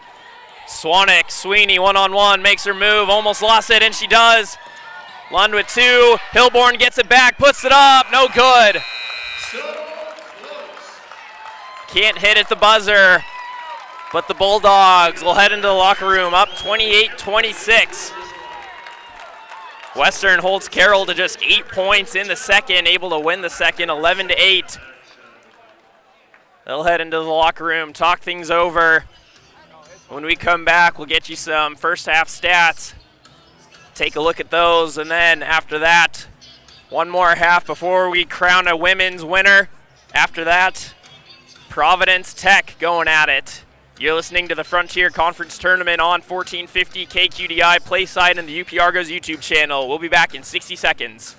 Swanek, Sweeney, one-on-one, makes her move, almost lost it, and she does. Lund with 2, Hilborn gets it back, puts it up, no good. Can't hit at the buzzer, but the Bulldogs will head into the locker room up 28-26. Western holds Carroll to just 8 points in the second, able to win the second 11-8. They'll head into the locker room, talk things over. When we come back, we'll get you some first half stats. Take a look at those, and then after that, one more half before we crown a women's winner. After that, Providence Tech going at it. You're listening to the Frontier Conference Tournament on 1450 KQDI, Playside, and the UP Argos YouTube channel. We'll be back in 60 seconds.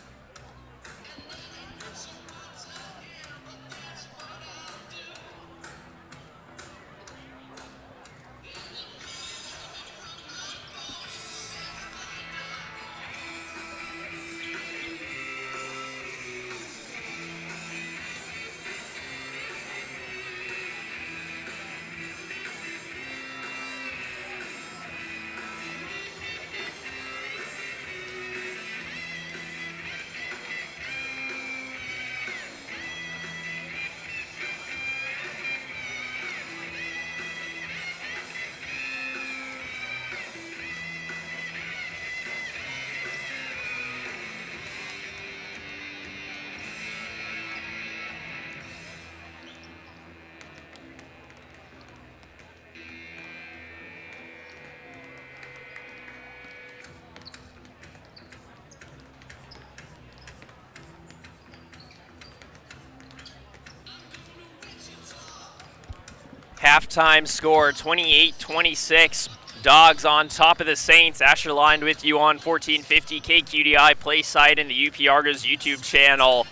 Halftime score 28-26. Dogs on top of the Saints. Asher lined with you on 1450 KQDI Play Site and the UP Argos YouTube channel.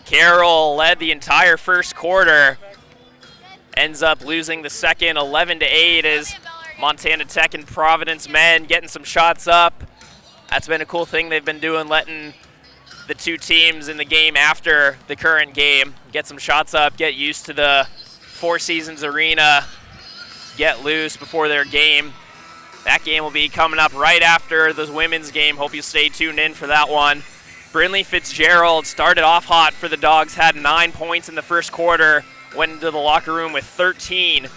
Carroll led the entire first quarter. Ends up losing the second 11-8 as Montana Tech and Providence men getting some shots up. That's been a cool thing they've been doing, letting the two teams in the game after the current game get some shots up, get used to the Four Seasons Arena, get loose before their game. That game will be coming up right after the women's game. Hope you stay tuned in for that one. Brinley Fitzgerald started off hot for the Dogs, had 9 points in the first quarter, went into the locker room with 13.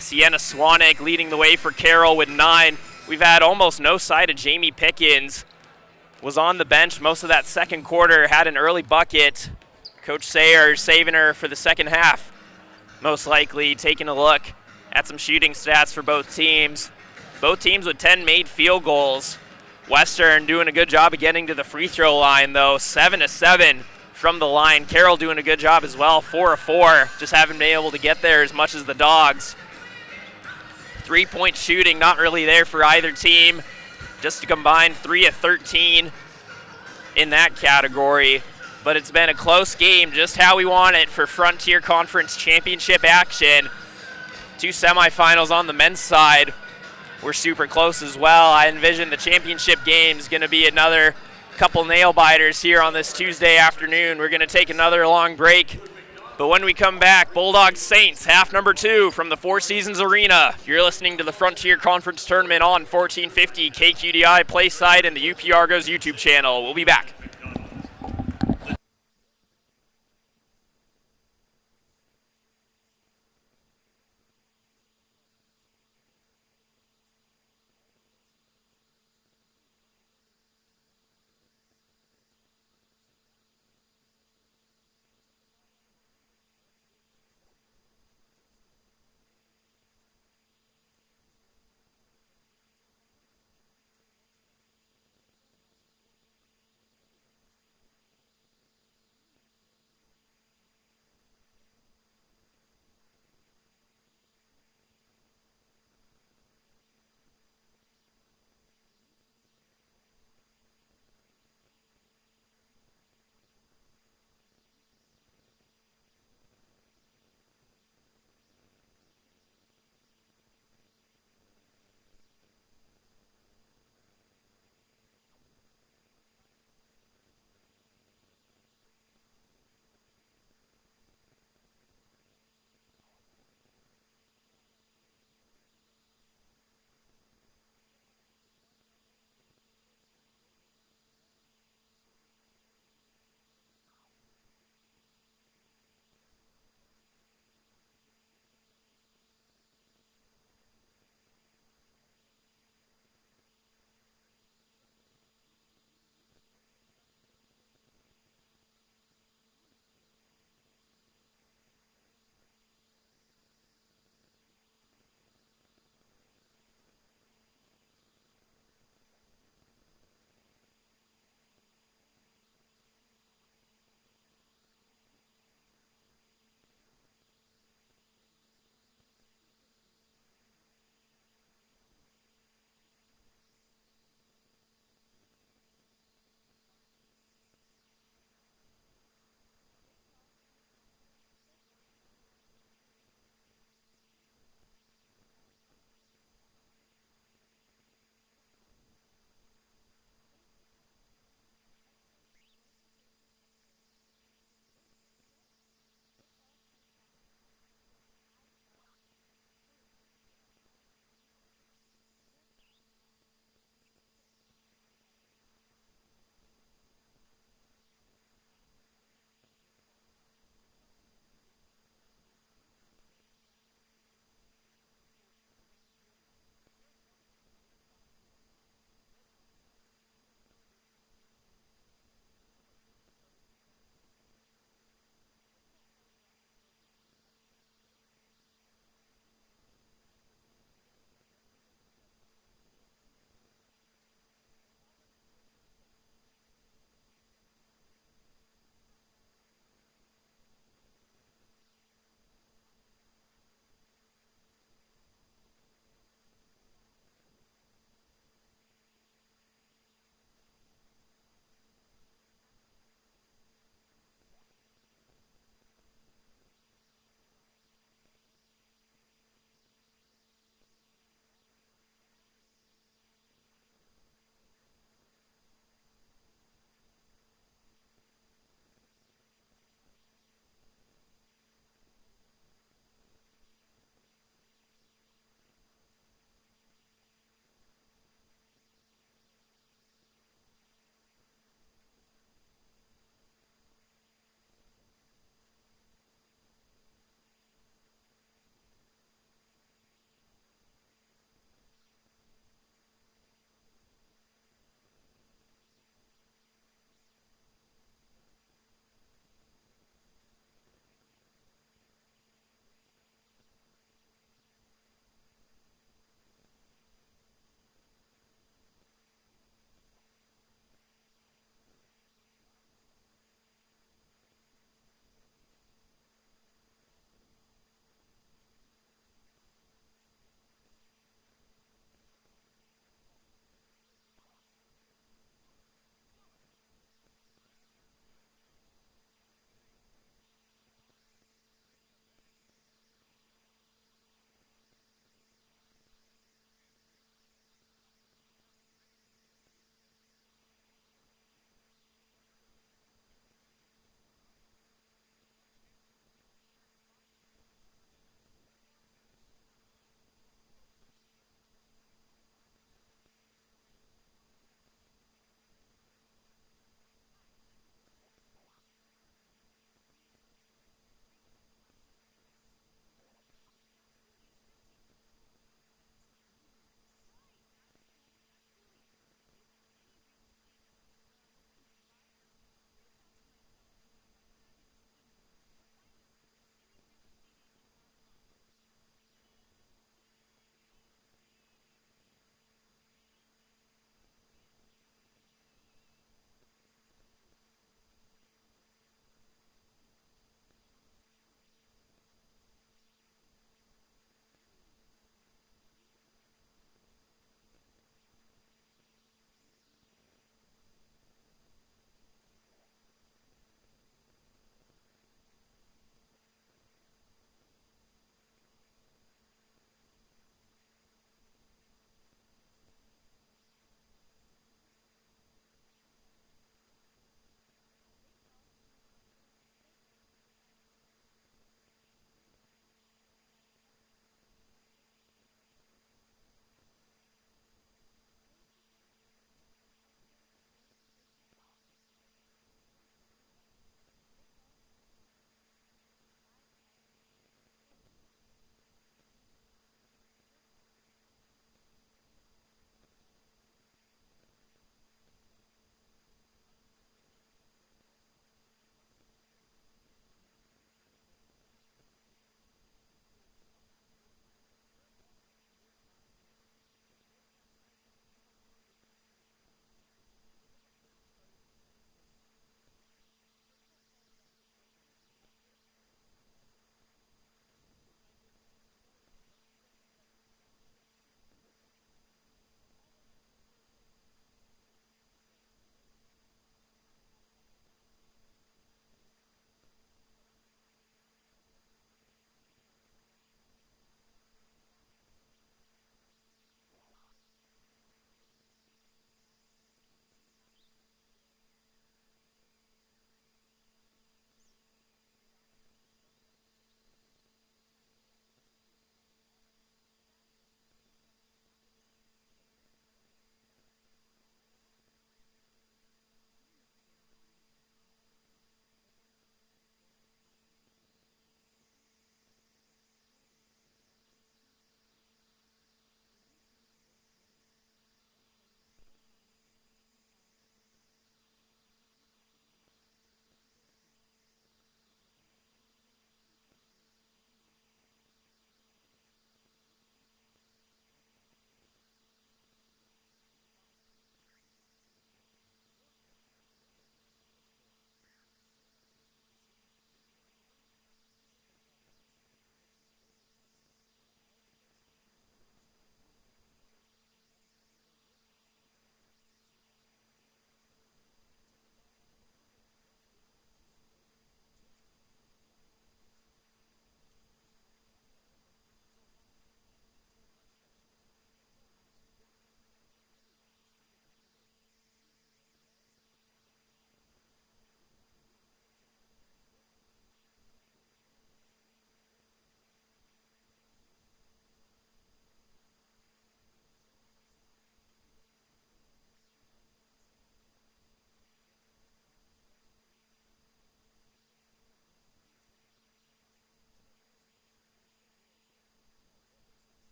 Sienna Swanek leading the way for Carroll with 9. We've had almost no sight of Jamie Pickens. Was on the bench most of that second quarter, had an early bucket. Coach Sayers saving her for the second half. Most likely taking a look at some shooting stats for both teams. Both teams with 10 made field goals. Western doing a good job of getting to the free throw line, though. 7-7 from the line. Carroll doing a good job as well. 4 of 4. Just haven't been able to get there as much as the Dogs. 3-point shooting not really there for either team. Just a combined 3 of 13 in that category. But it's been a close game, just how we want it for Frontier Conference Championship action. 2 semifinals on the men's side were super close as well. I envision the championship game is going to be another couple nail biters here on this Tuesday afternoon. We're going to take another long break. But when we come back, Bulldogs Saints, half number 2 from the Four Seasons Arena. You're listening to the Frontier Conference Tournament on 1450 KQDI Play Site and the UP Argos YouTube channel. We'll be back.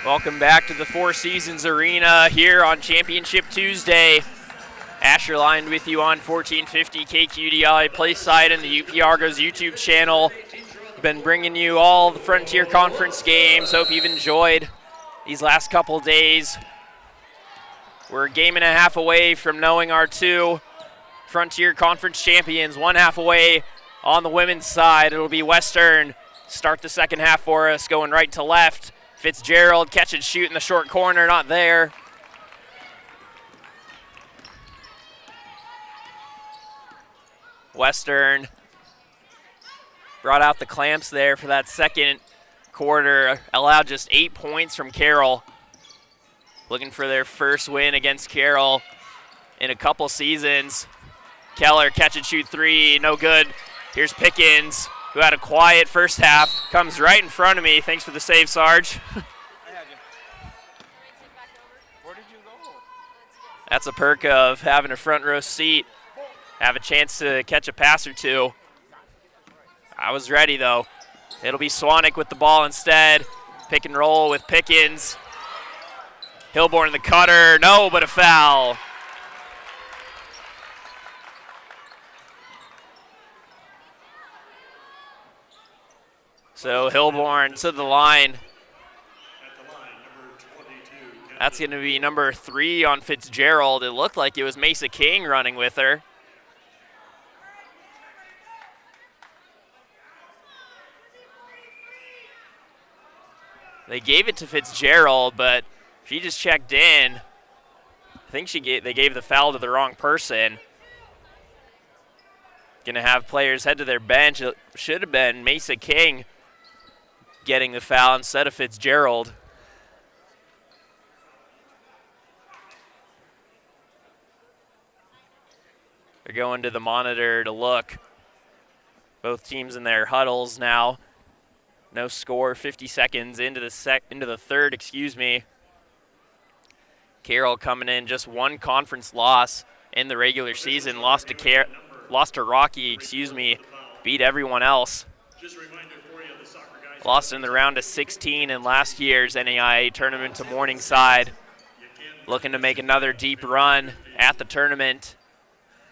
Welcome back to the Four Seasons Arena here on Championship Tuesday. Asher lined with you on 1450 KQDI Playside and the UP Argos YouTube channel. Been bringing you all the Frontier Conference games. Hope you've enjoyed these last couple days. We're a game and a half away from knowing our two Frontier Conference champions, 1/2 away on the women's side. It'll be Western start the second half for us, going right to left. Fitzgerald catch and shoot in the short corner, not there. Western brought out the clamps there for that second quarter, allowed just 8 points from Carroll. Looking for their first win against Carroll in a couple seasons. Keller catch and shoot three, no good. Here's Pickens, who had a quiet first half, comes right in front of me. Thanks for the save, Sarge. That's a perk of having a front row seat. Have a chance to catch a pass or two. I was ready, though. It'll be Swanik with the ball instead. Pick and roll with Pickens. Hilborn the cutter, no, but a foul. So Hilborn to the line. That's going to be number 3 on Fitzgerald. It looked like it was Mesa King running with her. They gave it to Fitzgerald, but she just checked in. I think they gave the foul to the wrong person. Going to have players head to their bench. It should have been Mesa King getting the foul instead of Fitzgerald. They're going to the monitor to look. Both teams in their huddles now. No score, 50 seconds into the third, excuse me. Carroll coming in just one conference loss in the regular season. Lost to Rocky, beat everyone else. Lost in the round of 16 in last year's NAIA tournament to Morningside. Looking to make another deep run at the tournament.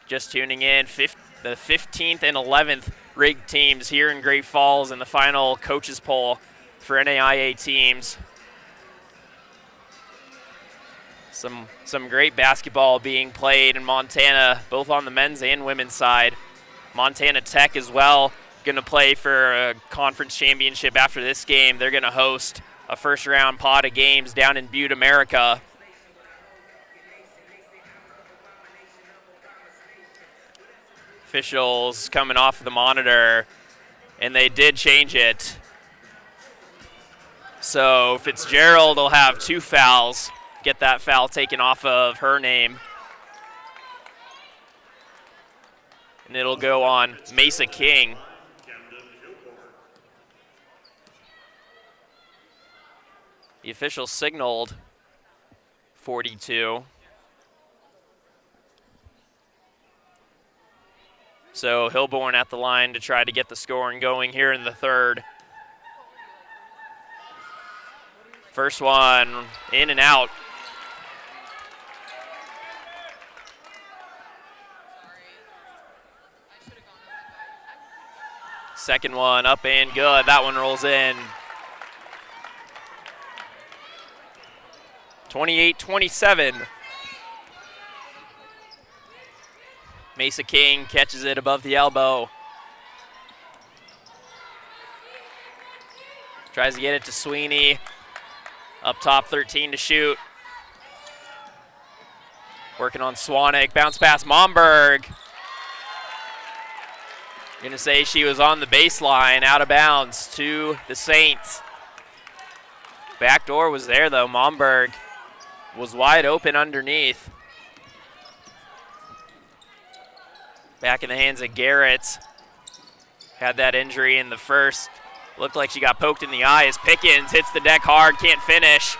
Just tuning in, the 15th and 11th rigged teams here in Great Falls in the final coaches poll for NAIA teams. Some great basketball being played in Montana, both on the men's and women's side. Montana Tech as well, going to play for a conference championship after this game. They're going to host a first-round pot of games down in Butte, America. Officials coming off the monitor, and they did change it. So Fitzgerald will have 2 fouls. Get that foul taken off of her name. And it'll go on Mesa King. The official signaled 42. So Hilborn at the line to try to get the scoring going here in the third. First one in and out. Second one up and good. That one rolls in. 28-27. Mesa King catches it above the elbow. Tries to get it to Sweeney. Up top, 13 to shoot. Working on Swanik. Bounce pass, Momberg. Gonna say she was on the baseline, out of bounds to the Saints. Backdoor was there though. Momberg was wide open underneath. Back in the hands of Garrett. Had that injury in the first. Looked like she got poked in the eye as Pickens hits the deck hard, can't finish.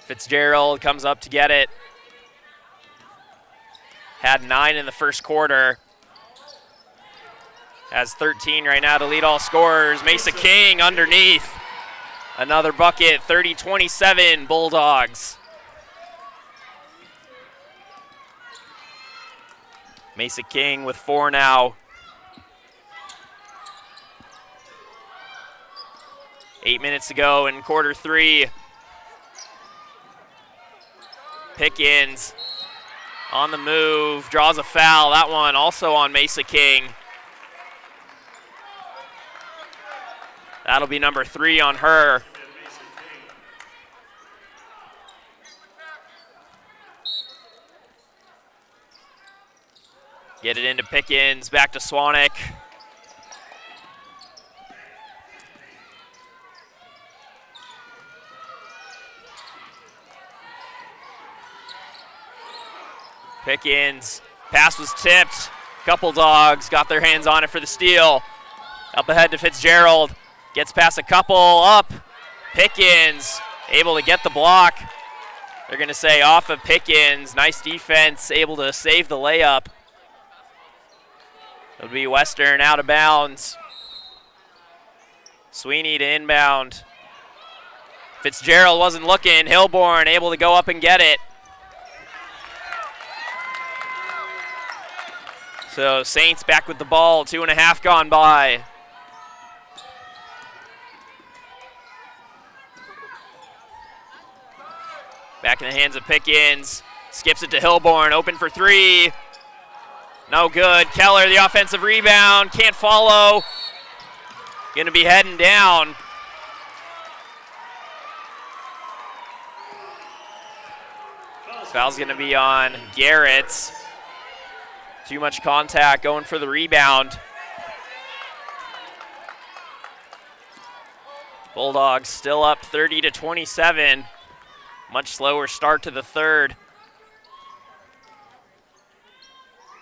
Fitzgerald comes up to get it. Had 9 in the first quarter. Has 13 right now to lead all scorers. Mesa King underneath. Another bucket, 30-27 Bulldogs. Mesa King with 4 now. 8 minutes to go in quarter 3. Pickens on the move, draws a foul. That one also on Mesa King. That'll be number 3 on her. Get it into Pickens, back to Swanek. Pickens, pass was tipped. Couple Dogs got their hands on it for the steal. Up ahead to Fitzgerald. Gets past a couple, up. Pickens able to get the block. They're going to say off of Pickens. Nice defense, able to save the layup. It'll be Western out of bounds. Sweeney to inbound. Fitzgerald wasn't looking. Hilborn able to go up and get it. So Saints back with the ball, 2.5 gone by. Back in the hands of Pickens. Skips it to Hilborn, open for 3. No good. Keller, the offensive rebound, can't follow. Gonna be heading down. Foul's gonna be on Garrett. Too much contact, going for the rebound. Bulldogs still up 30-27. Much slower start to the third.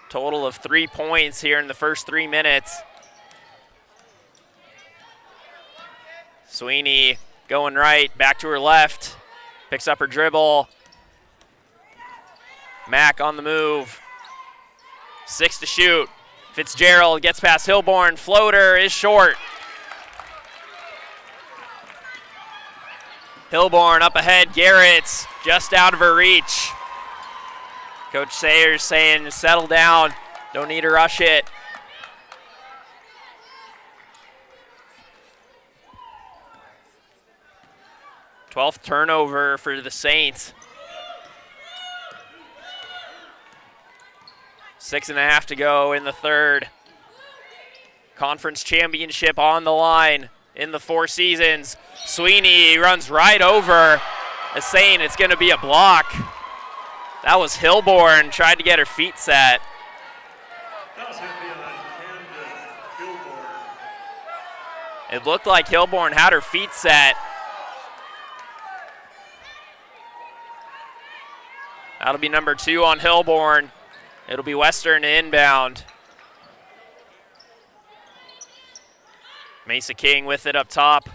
Total of 3 points here in the first 3 minutes. Sweeney going right, back to her left. Picks up her dribble. Mack on the move. 6 to shoot. Fitzgerald gets past Hilborn. Floater is short. Hilborn up ahead. Garrett's just out of her reach. Coach Sayers saying settle down. Don't need to rush it. Twelfth turnover for the Saints. 6.5 to go in the third. Conference championship on the line in the Four Seasons. Sweeney runs right over. Is saying it's going to be a block. That was Hilborn, tried to get her feet set. That was going to be on Hilborn. It looked like Hilborn had her feet set. That'll be number 2 on Hilborn. It'll be Western inbound. Mesa King with it up top.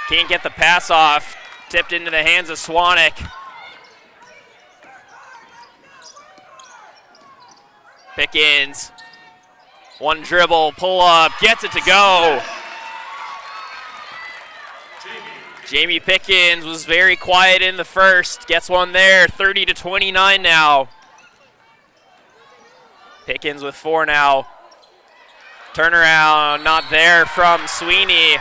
Can't get the pass off. Tipped into the hands of Swanek. Pickens. One dribble, pull up, gets it to go. Jamie Pickens was very quiet in the first. Gets one there, 30-29 now. Pickens with 4 now. Turnaround, not there from Sweeney.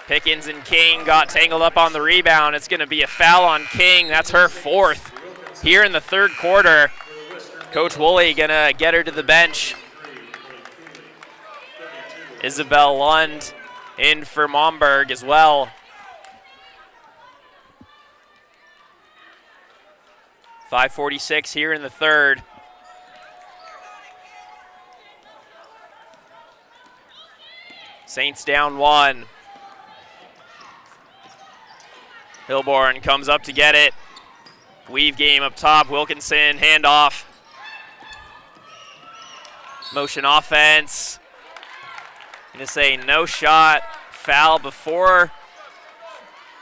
Pickens and King got tangled up on the rebound. It's going to be a foul on King. That's her 4th here in the third quarter. Coach Woolley going to get her to the bench. Isabel Lund in for Momberg as well. 5:46 here in the third. Saints down 1. Hilborn comes up to get it. Weave game up top. Wilkinson, handoff. Motion offense. Gonna say no shot. Foul before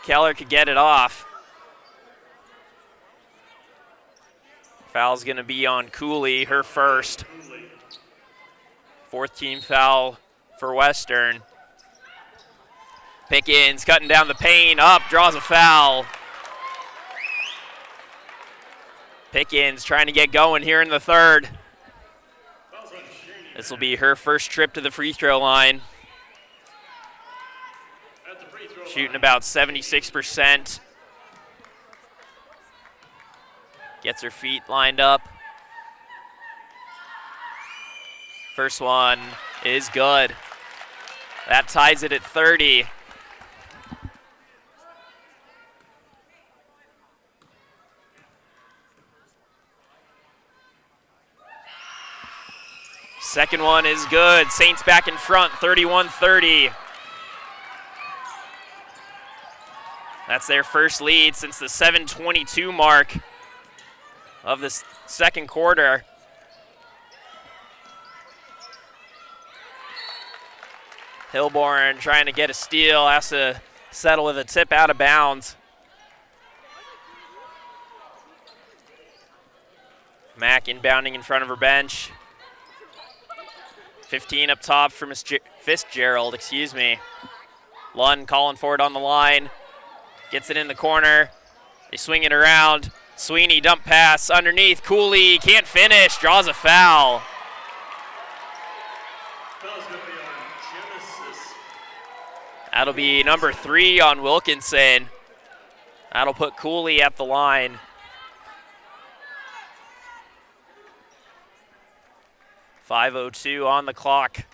Keller could get it off. Foul's going to be on Cooley, her first. Fourth team foul for Western. Pickens cutting down the paint, up, draws a foul. Pickens trying to get going here in the third. This will be her first trip to the free throw line. Shooting about 76%. Gets her feet lined up. First one is good. That ties it at 30. Second one is good. Saints back in front, 31-30. That's their first lead since the 7:22 mark of the second quarter. Hilborn trying to get a steal, has to settle with a tip out of bounds. Mack inbounding in front of her bench. 15 up top for Miss Fitzgerald, excuse me. Lund calling for it on the line. Gets it in the corner. They swing it around. Sweeney dump pass underneath. Cooley can't finish, draws a foul. That'll be number 3 on Wilkinson. That'll put Cooley at the line. .5:02 on the clock.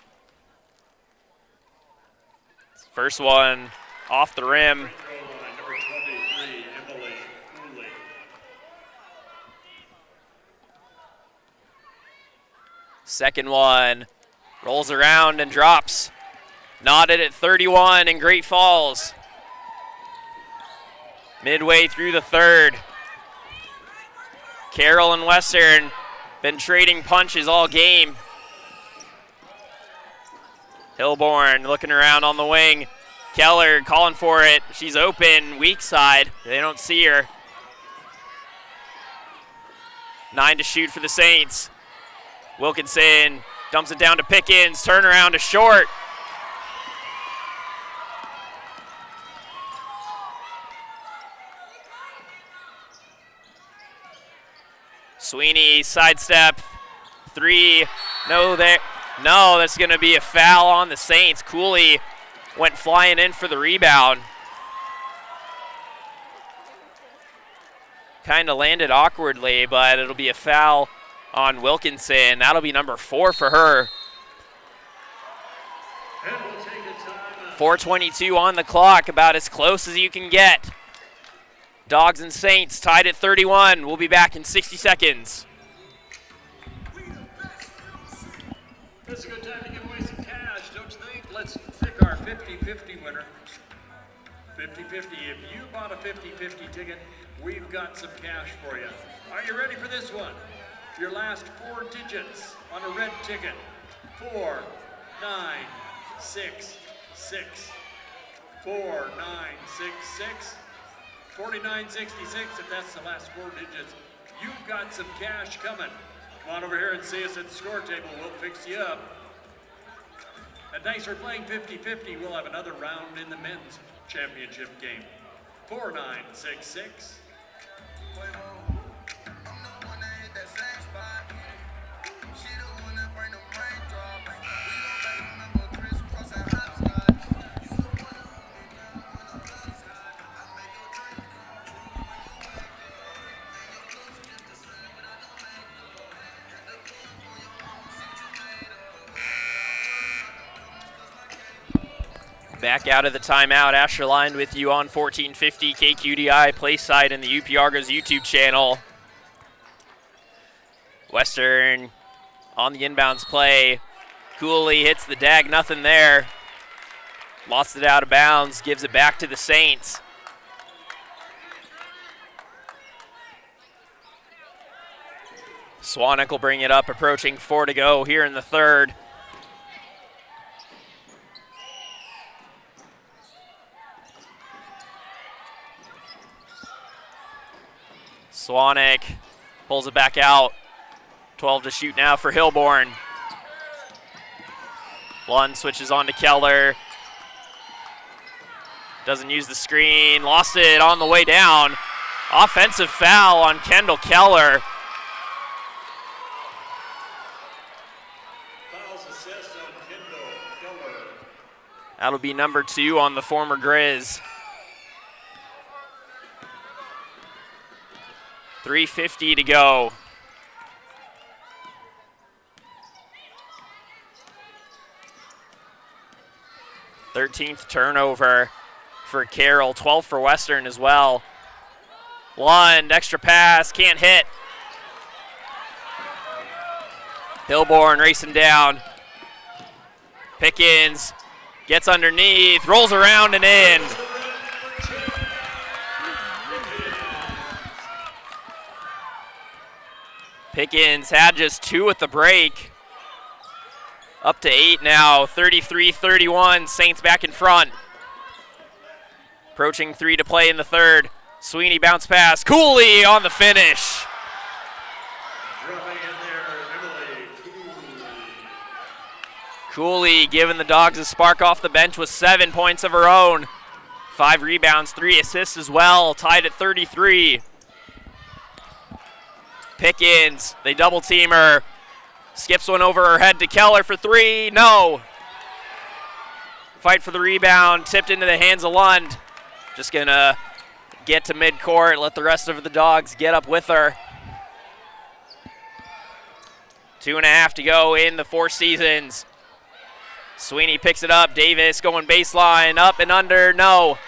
First one off the rim. Second one rolls around and drops. Knotted at 31 in Great Falls. Midway through the third. Carroll and Western been trading punches all game. Hilborn looking around on the wing. Keller calling for it. She's open, weak side. They don't see her. 9 to shoot for the Saints. Wilkinson dumps it down to Pickens. Turnaround to short. Sweeney sidestep. 3. No, that's going to be a foul on the Saints. Cooley went flying in for the rebound. Kind of landed awkwardly, but it'll be a foul on Wilkinson. That'll be number 4 for her. 4:22 on the clock, about as close as you can get. Dogs and Saints tied at 31. We'll be back in 60 seconds. This is a good time to give away some cash, don't you think? Let's pick our 50-50 winner. 50-50. If you bought a 50-50 ticket, we've got some cash for you. Are you ready for this one? Your last 4 digits on a red ticket. 4, 9, 6, 6. 4, 9, 6, 6. 4966, if that's the last 4 digits. You've got some cash coming. Come on over here and see us at the score table. We'll fix you up. And thanks for playing 50-50. We'll have another round in the men's championship game. 4966. Back out of the timeout. Asher Line with you on 1450 KQDI Play Site and the UP Argos YouTube channel. Western on the inbounds play. Cooley hits the dag, nothing there. Lost it out of bounds, gives it back to the Saints. Swanek will bring it up, approaching 4 to go here in the third. Swanek Pulls it back out. 12 to shoot now for Hilborn. Lund switches on to Keller. Doesn't use the screen. Lost it on the way down. Offensive foul on Kendall Keller. Fouls assessed on Kendall Keller. That'll be number 2 on the former Grizz. 3:50 to go. Thirteenth turnover for Carroll, 12 for Western as well. Lund, extra pass, can't hit. Hilborn racing down. Pickens gets underneath, rolls around and in. Pickens had just 2 at the break. Up to 8 now, 33-31, Saints back in front. Approaching 3 to play in the third. Sweeney bounce pass, Cooley on the finish. Dropping in there, Emily Cooley giving the Dogs a spark off the bench with 7 points of her own. 5 rebounds, 3 assists as well, tied at 33. Pickens, they double team her. Skips one over her head to Keller for 3, no. Fight for the rebound, tipped into the hands of Lund. Just gonna get to midcourt, let the rest of the Dogs get up with her. 2.5 to go in the Four Seasons. Sweeney picks it up, Davis going baseline, up and under, no.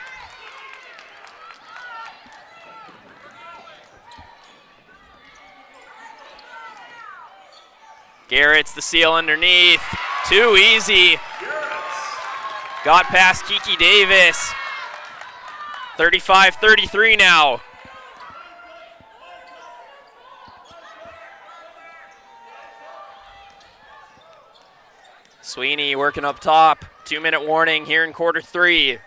Garrett's the seal underneath. Too easy. Got past Kiki Davis. 35-33 now. Sweeney working up top. 2-minute warning here in quarter 3.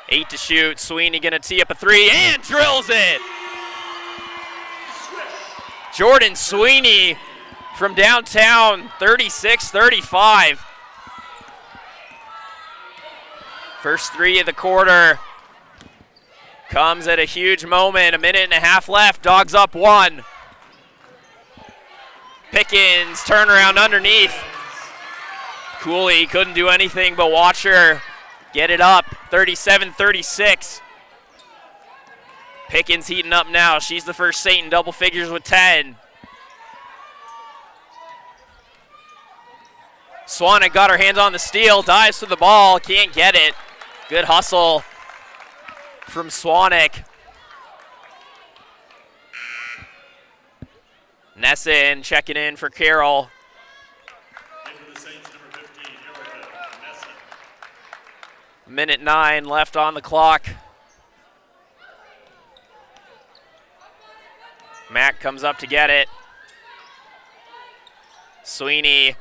Eight to shoot. Sweeney gonna tee up a 3 and drills it. Jordan Sweeney from downtown, 36-35. First 3 of the quarter comes at a huge moment. 1.5 left, Dogs up 1. Pickens, turnaround underneath. Cooley couldn't do anything but watch her get it up, 37-36. Pickens heating up now. She's the first Saint in double figures with 10. Swanek got her hands on the steal, dives for the ball, can't get it. Good hustle from Swanek. Nesson checking in for Carroll. into the Saints, number 15, Erica Nesson. 1:09 left on the clock. Mack comes up to get it. Sweeney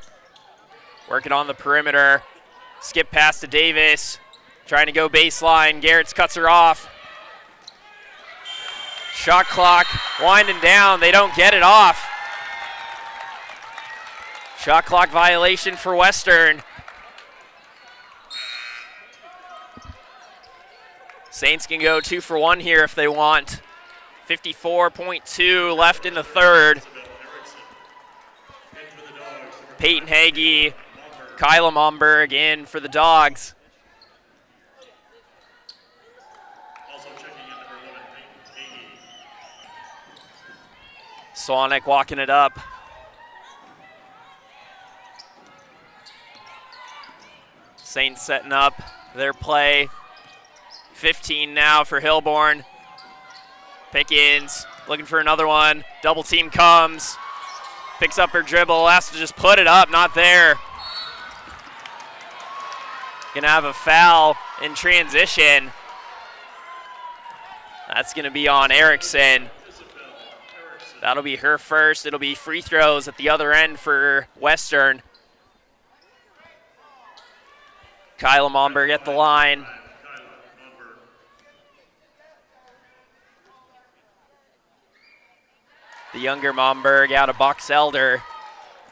working on the perimeter. Skip pass to Davis. Trying to go baseline. Garrett's cuts her off. Shot clock winding down. They don't get it off. Shot clock violation for Western. Saints can go 2 for 1 here if they want. 54.2 left in the third. Peyton Hagee, Kyla Momberg in for the Dogs. Also checking in number 11, Peyton Hagee. Swanek walking it up. Saints setting up their play. 15 now for Hilborn. Pickens looking for another one. Double team comes. Picks up her dribble, has to just put it up, not there. Gonna have a foul in transition. That's gonna be on Erickson. That'll be her first. It'll be free throws at the other end for Western. Kyla Momberg at the line. the younger Momberg out of Box Elder,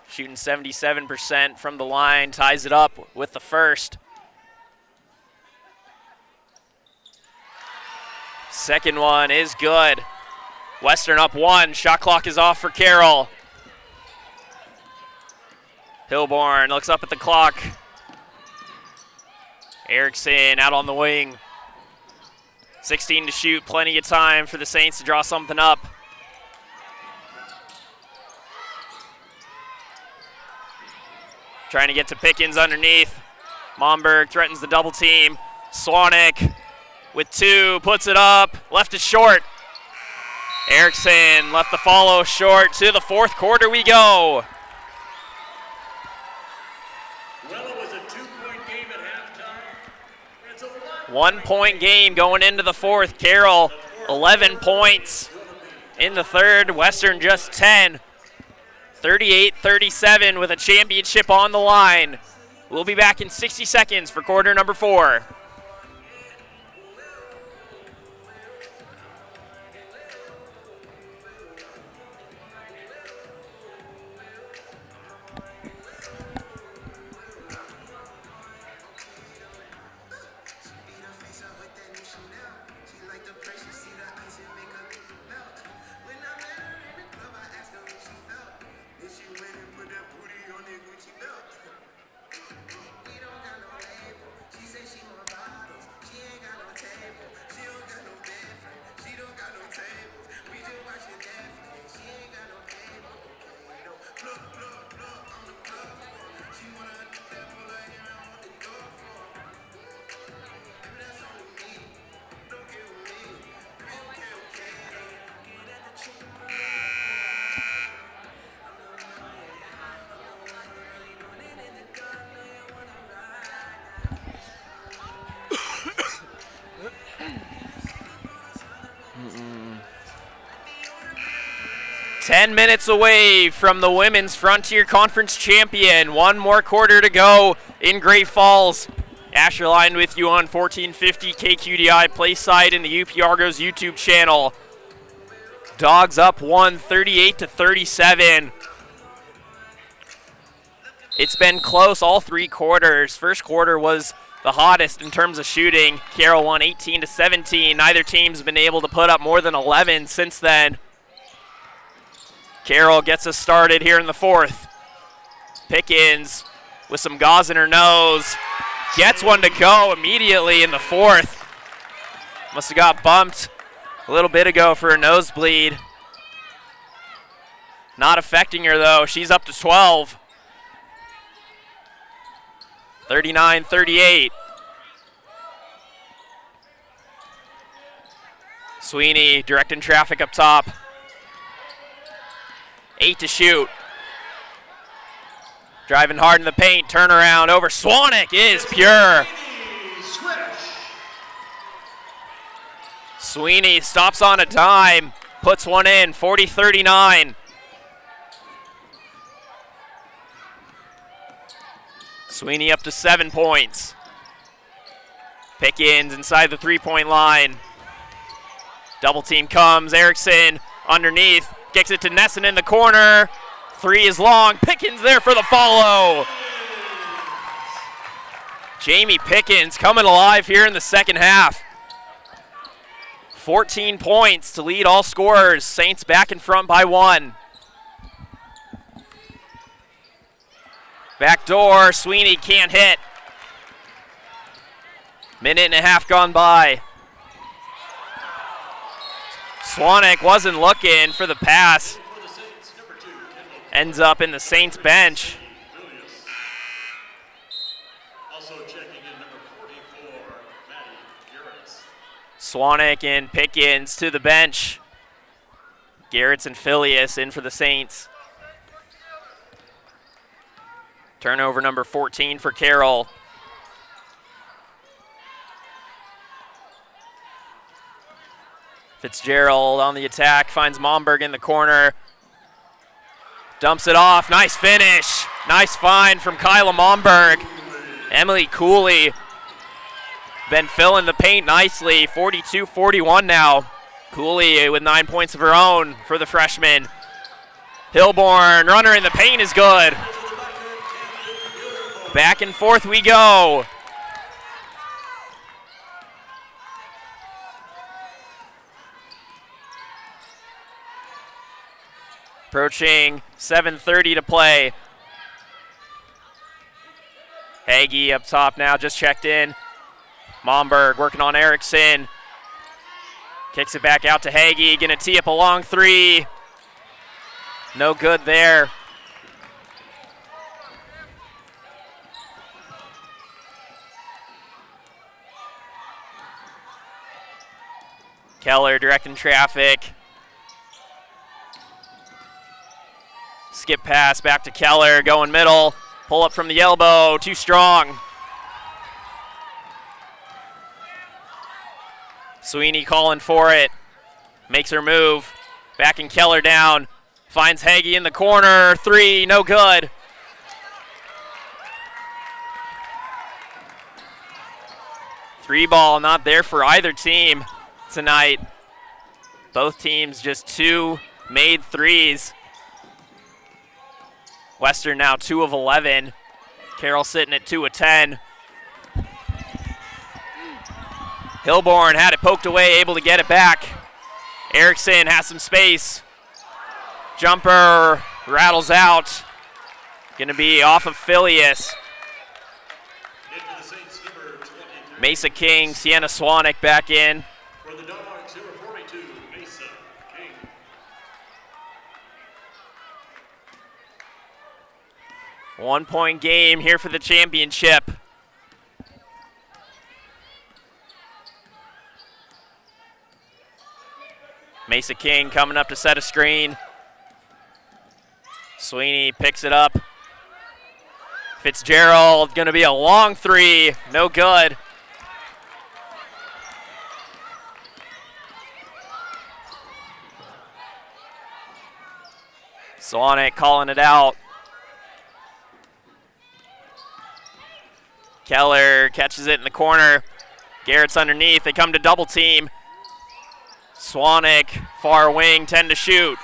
shooting 77% from the line, ties it up with the first. Second one is good. Western up 1, shot clock is off for Carroll. Hilborn looks up at the clock. Erickson out on the wing. 16 to shoot, plenty of time for the Saints to draw something up. Trying to get to Pickens underneath. Momberg threatens the double team. Swanek with 2, puts it up, left it short. Erickson left the follow short. To the fourth quarter we go. Well, it was a 2-point game at halftime. It's a 1-point game going into the fourth. Carroll, 11 points in the third. Western just 10. 38-37 with a championship on the line. We'll be back in 60 seconds for quarter number 4. Ten minutes away from the Women's Frontier Conference champion. One more quarter to go in Great Falls. Asher Line with you on 1450 KQDI Playside in the UP Argos YouTube channel. Dogs up 1, 38-37. It's been close all 3 quarters. First quarter was the hottest in terms of shooting. Carroll won 18-17. Neither team's been able to put up more than 11 since then. Carroll gets us started here in the fourth. Pickens with some gauze in her nose. Gets one to go immediately in the fourth. Must have got bumped a little bit ago for a nosebleed. Not affecting her though. She's up to 12. 39-38. Sweeney directing traffic up top. 8 to shoot. Driving hard in the paint, turnaround over. Swanek is pure. Sweeney stops on a dime, puts one in, 40-39. Sweeney up to 7 points. Pickens inside the 3-point line. Double team comes, Erickson underneath. Kicks it to Nesson in the corner. 3 is long. Pickens there for the follow. Jamie Pickens coming alive here in the second half. 14 points to lead all scorers. Saints back in front by 1. Back door. Sweeney can't hit. Minute and a half gone by. Swanek wasn't looking for the pass. Ends up in the Saints bench. Also checking in number 44, Maddie Garretts. Swanek and Pickens to the bench. Garretts and Filius in for the Saints. Turnover number 14 for Carroll. Fitzgerald on the attack, finds Momberg in the corner. Dumps it off, nice finish. Nice find from Kyla Momberg. Emily Cooley been filling the paint nicely, 42-41 now. Cooley with 9 points of her own for the freshman. Hilborn, runner in the paint is good. Back and forth we go. Approaching 7:30 to play. Hagee up top now, just checked in. Momberg working on Erickson. Kicks it back out to Hagee, gonna tee up a long three. No good there. Keller directing traffic. Skip pass back to Keller, going middle. Pull up from the elbow, too strong. Sweeney calling for it. Makes her move. Backing Keller down. Finds Hagee in the corner. Three, no good. Three ball not there for either team tonight. Both teams just 2 made threes. Western now 2 of 11. Carroll sitting at 2 of 10. Hilborn had it poked away, able to get it back. Erickson has some space. Jumper rattles out. Gonna be off of Phileas. Mesa King, Sienna Swanek back in. For the Dogs, number 42, Mesa King. One-point game here for the championship. Mesa King coming up to set a screen. Sweeney picks it up. Fitzgerald gonna be a long three, no good. Swanek calling it out. Keller catches it in the corner. Garrett's underneath, they come to double team. Swanek, far wing, 10 to shoot.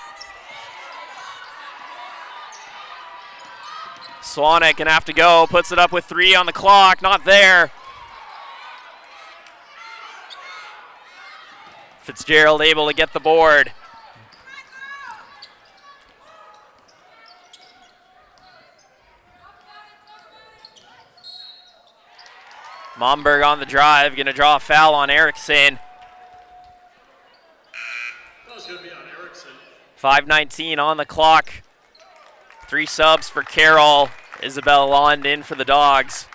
Swanek gonna have to go, puts it up with 3 on the clock, not there. Fitzgerald able to get the board. Momberg on the drive, gonna draw a foul on Erickson. That's going to be on Erickson. 5:19 on the clock. 3 subs for Carroll. Isabella Lund in for the Dogs.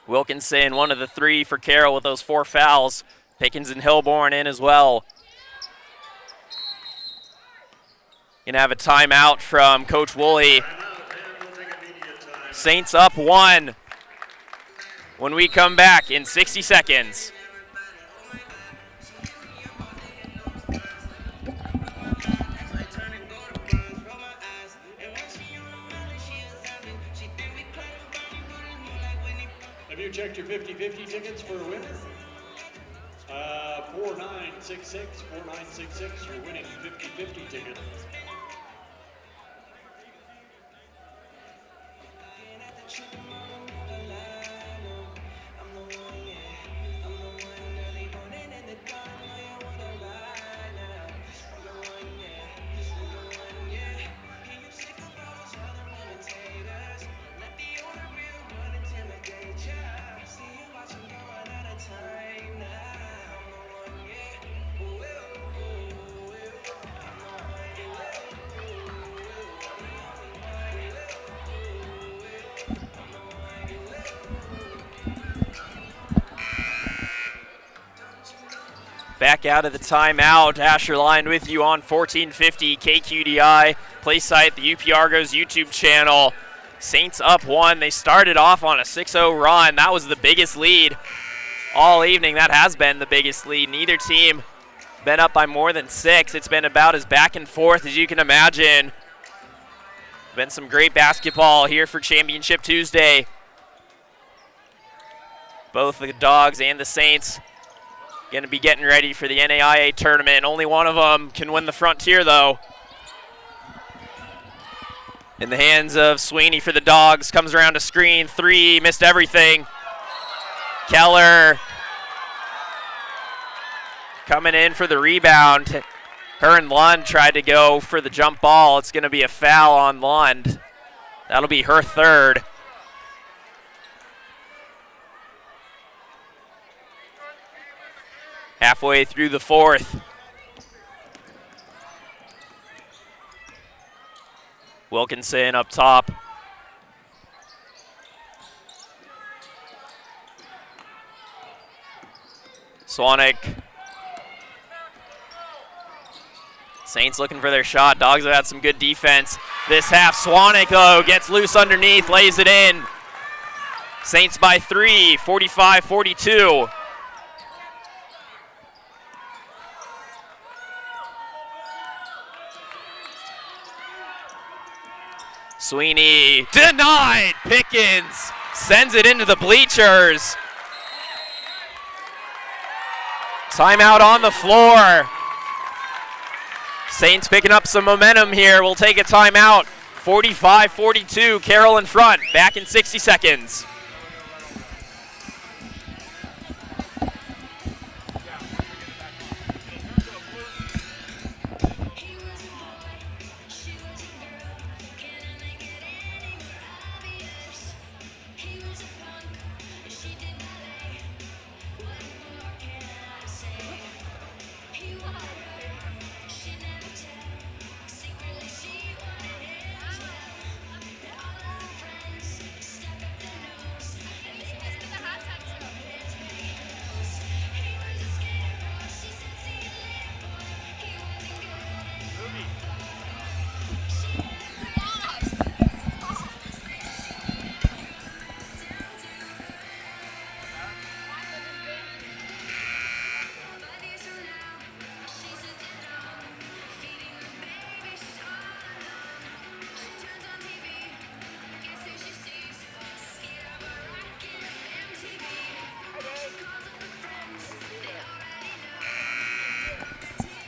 Wilkinson, one of the 3 for Carroll with those 4 fouls. Pickens and Hilborn in as well. Gonna have a timeout from Coach Woolley. Saints up 1 when we come back in 60 seconds. Have you checked your 50-50 tickets for a winner? 4966, 4966, you're winning 50-50 ticket. Back out of the timeout. Asher Line with you on 1450 KQDI. Play site, the UP Argos YouTube channel. Saints up 1. They started off on a 6-0 run. That was the biggest lead all evening. That has been the biggest lead. Neither team been up by more than 6. It's been about as back and forth as you can imagine. Been some great basketball here for Championship Tuesday. Both the Dogs and the Saints Going to be getting ready for the NAIA tournament. Only one of them can win the Frontier, though. In the hands of Sweeney for the Dogs. Comes around to screen. 3, missed everything. Keller coming in for the rebound. Her and Lund tried to go for the jump ball. It's going to be a foul on Lund. That'll be her third. Halfway through the fourth. Wilkinson up top. Swanek. Saints looking for their shot. Dogs have had some good defense this half. Swanek, though, gets loose underneath, lays it in. Saints by 3, 45-42. Sweeney denied. Pickens sends it into the bleachers. Timeout on the floor. Saints picking up some momentum here. We'll take a timeout. 45-42, Carroll in front. Back in 60 seconds.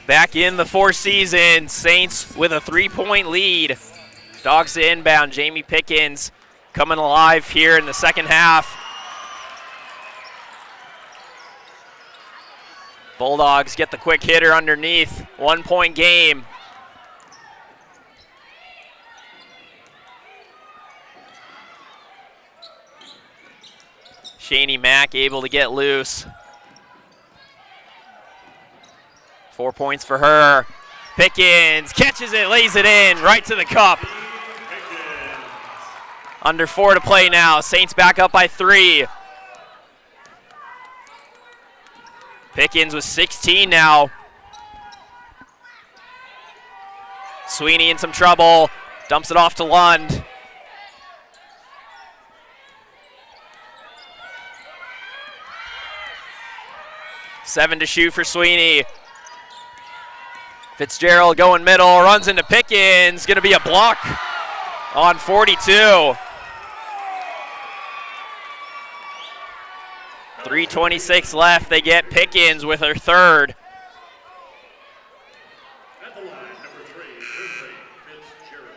Back in the Four Seasons, Saints with a 3-point lead. Dogs to inbound. Jamie Pickens coming alive here in the second half. Bulldogs get the quick hitter underneath. 1-point game. Shani Mack able to get loose. 4 points for her. Pickens catches it, lays it in, right to the cup. Under 4 to play now. Saints back up by 3. Pickens with 16 now. Sweeney in some trouble. Dumps it off to Lund. Seven to shoot for Sweeney. Fitzgerald going middle, runs into Pickens. Going to be a block on 42. 3:26 left. They get Pickens with her third. At the line, number 3, Fitzgerald.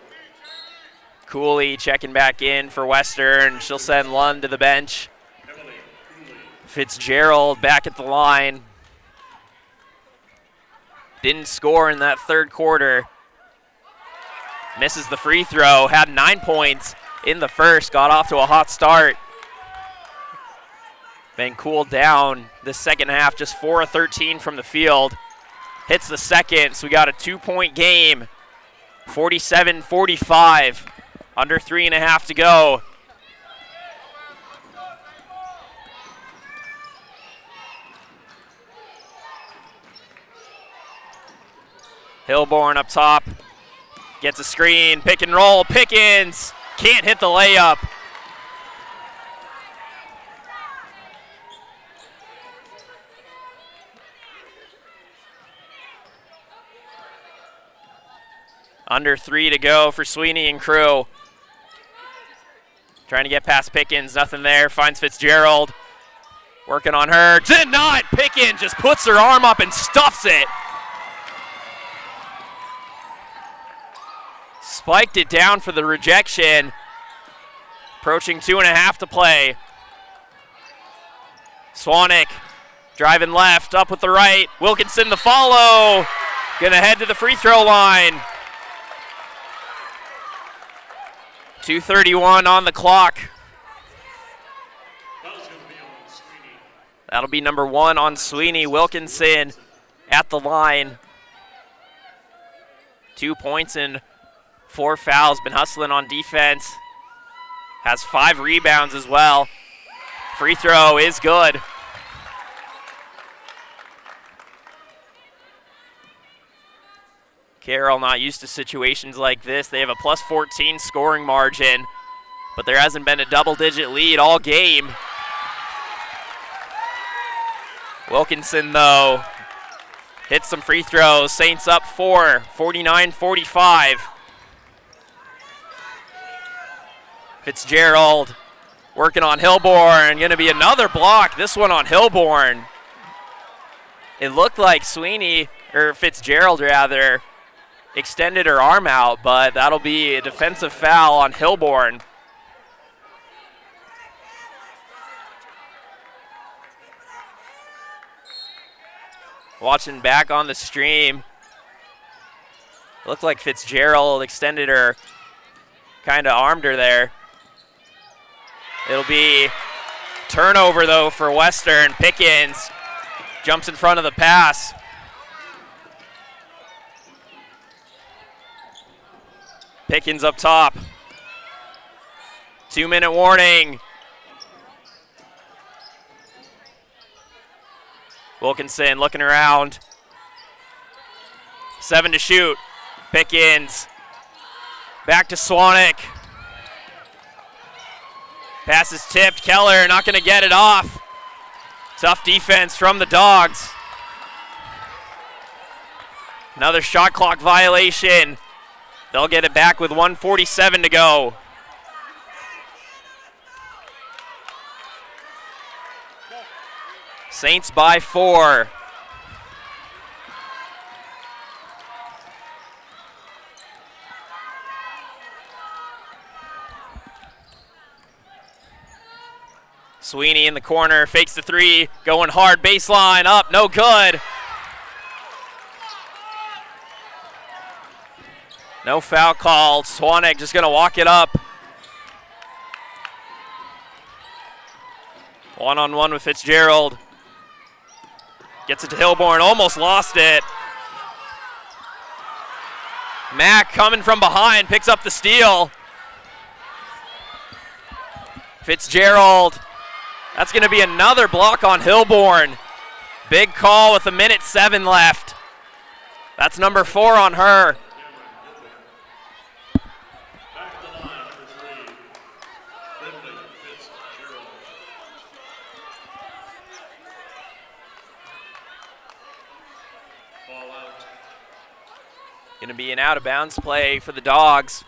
Cooley checking back in for Western. She'll send Lund to the bench. Emily Cooley. Fitzgerald back at the line. Didn't score in that third quarter. Misses the free throw. Had 9 points in the first. Got off to a hot start. Been cooled down the second half. Just 4 of 13 from the field. Hits the second, so we got a 2-point game. 47-45. Under 3.5 to go. Hilborn up top, gets a screen, pick and roll, Pickens, can't hit the layup. Under 3 to go for Sweeney and crew. Trying to get past Pickens, nothing there, finds Fitzgerald. Working on her. Denied. Pickens just puts her arm up and stuffs it. Spiked it down for the rejection. Approaching 2.5 to play. Swanek driving left, up with the right. Wilkinson the follow. Gonna head to the free throw line. 2:31 on the clock. That'll be number 1 on Sweeney. Wilkinson at the line. 2 points and 4 fouls. Been hustling on defense. Has 5 rebounds as well. Free throw is good. Carroll not used to situations like this. They have a plus 14 scoring margin, but there hasn't been a double-digit lead all game. Wilkinson, though, hits some free throws. Saints up 4, 49-45. Fitzgerald working on Hilborn. Going to be another block, this one on Hilborn. It looked like Sweeney, or Fitzgerald rather, extended her arm out, but that'll be a defensive foul on Hilborn. Watching back on the stream, looked like Fitzgerald extended her, kind of armed her there. It'll be turnover though for Western. Pickens jumps in front of the pass. Pickens up top. 2-minute warning. Wilkinson looking around. 7 to shoot. Pickens. Back to Swanek. Pass is tipped. Keller not going to get it off. Tough defense from the Dogs. Another shot clock violation. They'll get it back with 1:47 to go. Saints by 4. Sweeney in the corner, fakes the 3, going hard, baseline, up, no good. No foul called. Swanek just going to walk it up. One-on-one with Fitzgerald. Gets it to Hilborn, almost lost it. Mack coming from behind, picks up the steal. Fitzgerald. That's going to be another block on Hilborn. Big call with 1:07 left. That's number 4 on her. Going to be an out-of-bounds play for the Dogs.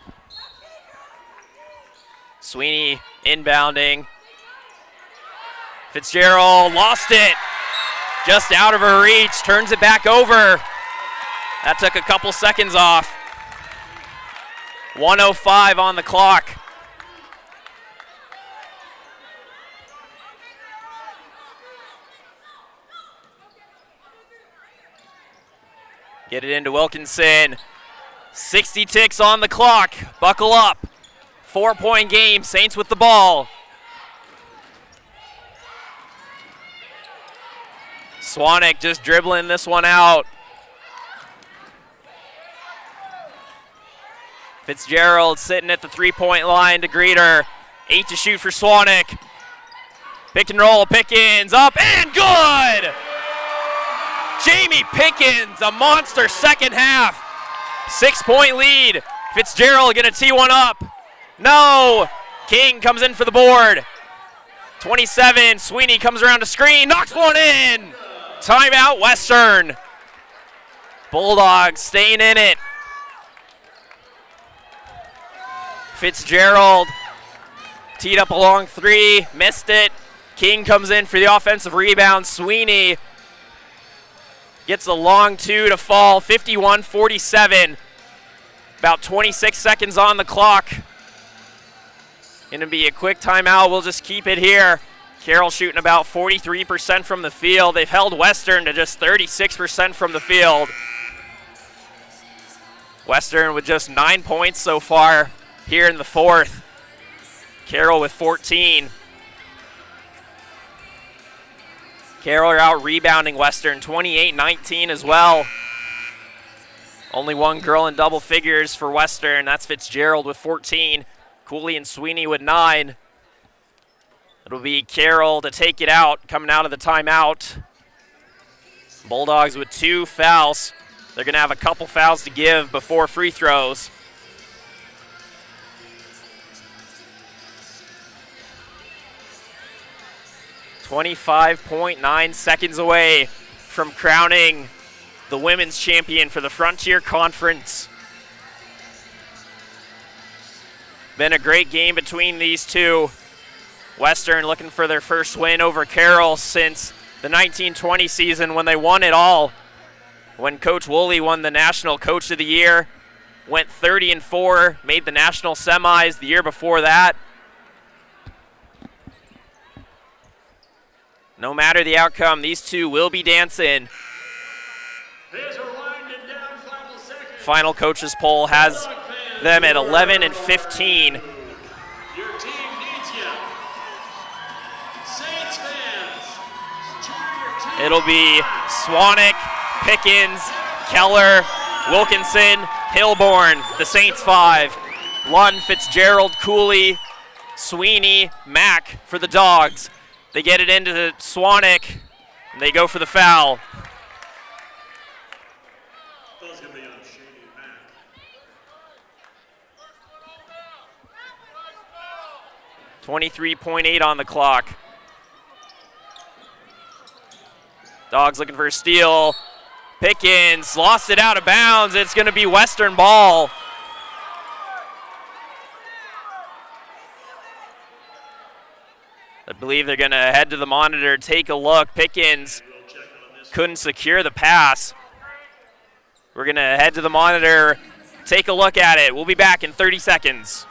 Sweeney inbounding. Fitzgerald lost it. Just out of her reach, turns it back over. That took a couple seconds off. 1:05 on the clock. Get it into Wilkinson. 60 ticks on the clock. Buckle up. 4-point game. Saints with the ball. Swanek just dribbling this one out. Fitzgerald sitting at the 3-point line to greet her. 8 to shoot for Swanek. Pick and roll. Pickens up and good! Jamie Pickens, a monster second half. 6-point lead. Fitzgerald gonna tee one up. No! King comes in for the board. 27, Sweeney comes around to screen, knocks one in. Timeout Western. Bulldogs staying in it. Fitzgerald teed up a long 3, missed it. King comes in for the offensive rebound. Sweeney gets a long two to fall, 51-47. About 26 seconds on the clock. Gonna be a quick timeout. We'll just keep it here. Carroll shooting about 43% from the field. They've held Western to just 36% from the field. Western with just 9 points so far here in the fourth. Carroll with 14. Carroll are out rebounding Western, 28-19 as well. Only one girl in double figures for Western. That's Fitzgerald with 14. Cooley and Sweeney with 9. It'll be Carroll to take it out, coming out of the timeout. Bulldogs with 2 fouls. They're going to have a couple fouls to give before free throws. .9 seconds away from crowning the women's champion for the Frontier Conference. Been a great game between these two. Western looking for their first win over Carroll since the 1920 season when they won it all. When Coach Woolley won the National Coach of the Year, went 30-4, made the national semis the year before that. No matter the outcome, these two will be dancing. Final coaches poll has them at 11 and 15. Your team needs you. Saints fans, cheer your team. It'll be Swanwick, Pickens, Keller, Wilkinson, Hilborn, the Saints 5. Lund, Fitzgerald, Cooley, Sweeney, Mack for the Dogs. They get it into Swanwick, and they go for the foul. Foul's gonna be on Shady Mack. .8 on the clock. Dogs looking for a steal. Pickens lost it out of bounds. It's going to be Western ball. I believe they're going to head to the monitor, take a look. Pickens couldn't secure the pass. We're going to head to the monitor, take a look at it. We'll be back in 30 seconds.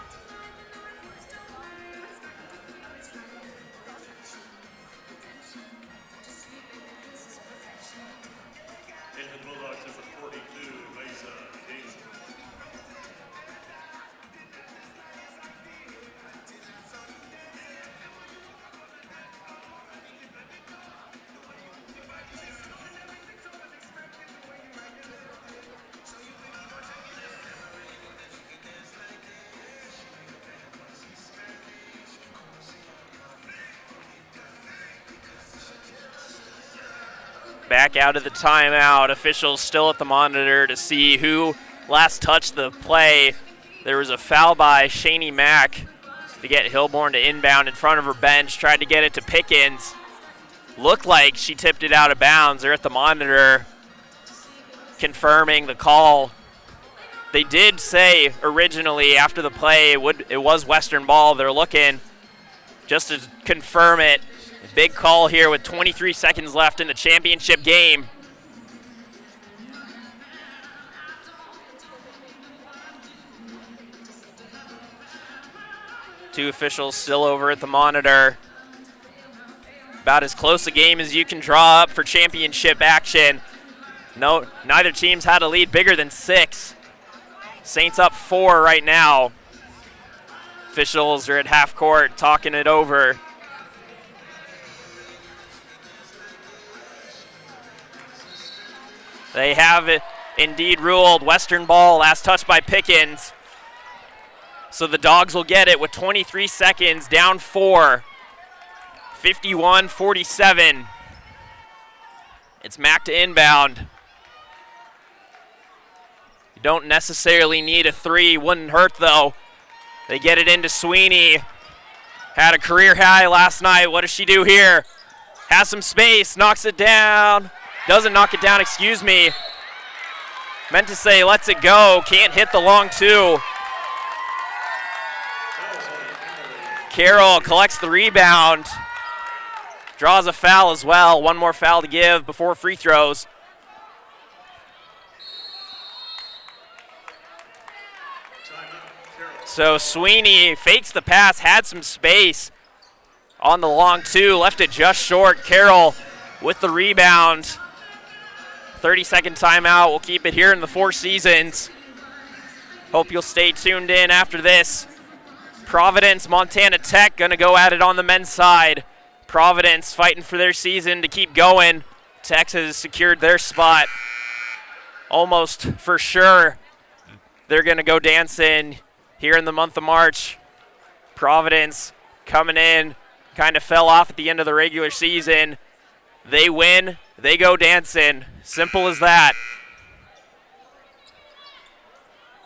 And the Bulldogs number 42, Mesa Daisy. Back out of the timeout. Officials still at the monitor to see who last touched the play. There was a foul by Shani Mack to get Hilborn to inbound in front of her bench. Tried to get it to Pickens. Looked like she tipped it out of bounds. They're at the monitor confirming the call. They did say originally after the play it was Western ball. They're looking just to confirm it. Big call here with 23 seconds left in the championship game. Two officials still over at the monitor. About as close a game as you can draw up for championship action. No, neither team's had a lead bigger than 6. Saints up 4 right now. Officials are at half court talking it over. They have indeed ruled Western ball, last touch by Pickens. So the Dogs will get it with 23 seconds, down 4. 51-47. It's Mack to inbound. You don't necessarily need a 3, wouldn't hurt though. They get it into Sweeney. Had a career high last night. What does she do here? Has some space, knocks it down. Doesn't knock it down, excuse me. Meant to say lets it go. Can't hit the long 2. Carroll collects the rebound. Draws a foul as well. One more foul to give before free throws. So Sweeney fakes the pass, had some space on the long two, left it just short. Carroll with the rebound. 30-second timeout. We'll keep it here in the Four Seasons. Hope you'll stay tuned in after this. Providence, Montana Tech going to go at it on the men's side. Providence fighting for their season to keep going. Texas has secured their spot almost for sure. They're going to go dancing here in the month of March. Providence coming in, kind of fell off at the end of the regular season. They win, they go dancing. Simple as that.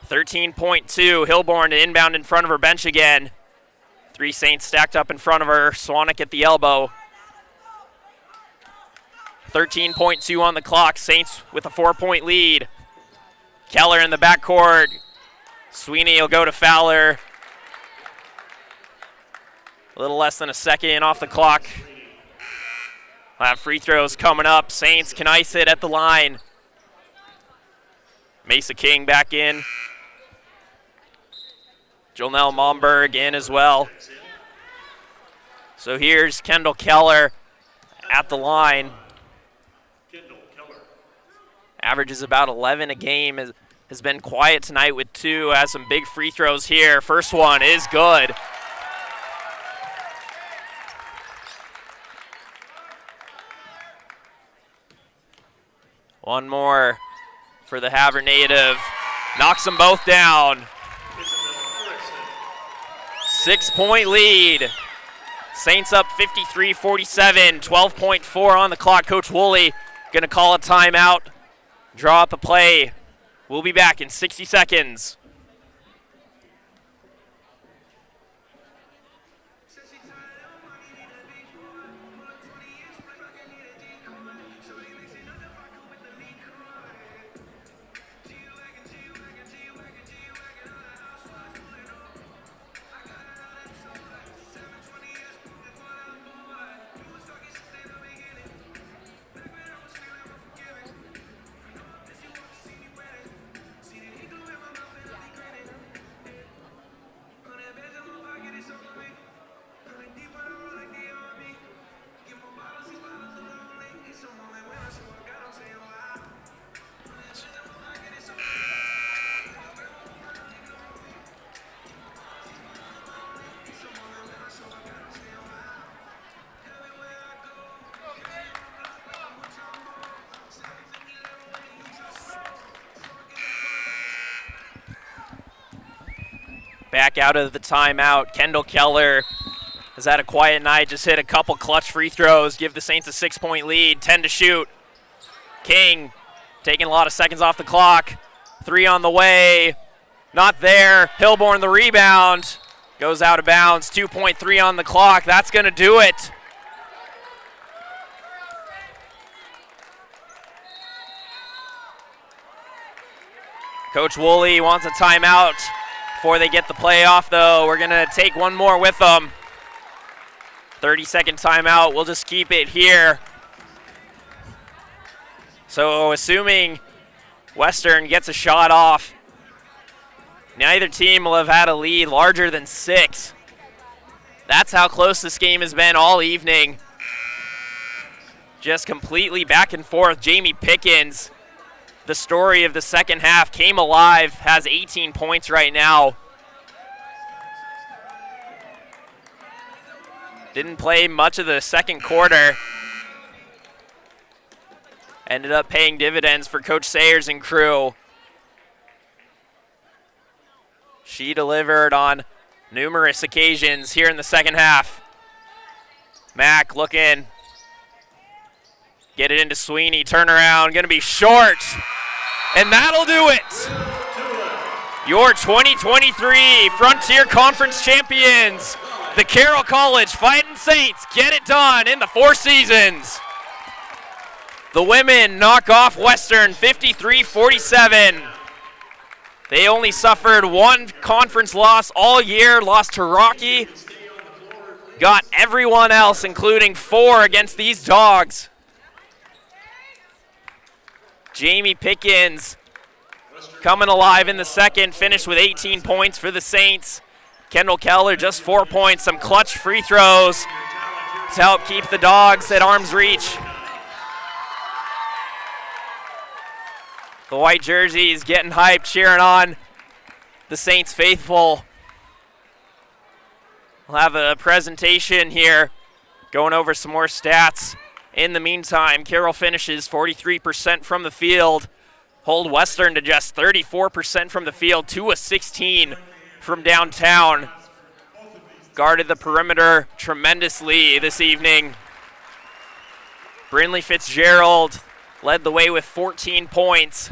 13.2, Hilborn to inbound in front of her bench again. 3 Saints stacked up in front of her, Swanek at the elbow. 13.2 on the clock, Saints with a 4-point lead. Keller in the backcourt. Sweeney will go to Fowler. A little less than a second off the clock. We'll have free throws coming up. Saints can ice it at the line. Mesa King back in. Jonelle Momberg in as well. So here's Kendall Keller at the line. Averages about 11 a game. Has been quiet tonight with 2. Has some big free throws here. First one is good. One more for the Havre native. Knocks them both down. 6-point lead. Saints up 53-47. 12.4 on the clock. Coach Woolley going to call a timeout. Draw up a play. We'll be back in 60 seconds. Back out of the timeout. Kendall Keller has had a quiet night, just hit a couple clutch free throws, give the Saints a 6-point lead, 10 to shoot. King taking a lot of seconds off the clock. 3 on the way, not there. Hilborn the rebound, goes out of bounds. 2.3 on the clock, that's gonna do it. Coach Woolley wants a timeout. Before they get the play off, though, we're going to take one more with them. 30-second timeout. We'll just keep it here. So assuming Western gets a shot off, neither team will have had a lead larger than 6. That's how close this game has been all evening. Just completely back and forth. Jamie Pickens, the story of the second half, came alive, has 18 points right now. Didn't play much of the second quarter. Ended up paying dividends for Coach Sayers and crew. She delivered on numerous occasions here in the second half. Mack looking. Get it into Sweeney, turnaround, gonna be short. And that'll do it. Your 2023 Frontier Conference champions, the Carroll College Fighting Saints, get it done in the Four Seasons. The women knock off Western 53-47. They only suffered one conference loss all year, lost to Rocky. got everyone else, including 4 against these dogs. Jamie Pickens coming alive in the second, finished with 18 points for the Saints. Kendall Keller just 4 points, some clutch free throws to help keep the dogs at arm's reach. The white jerseys getting hyped, cheering on the Saints faithful. We'll have a presentation here going over some more stats. In the meantime, Carroll finishes 43% from the field. Hold Western to just 34% from the field, 2 of 16 from downtown. Guarded the perimeter tremendously this evening. Brinley Fitzgerald led the way with 14 points.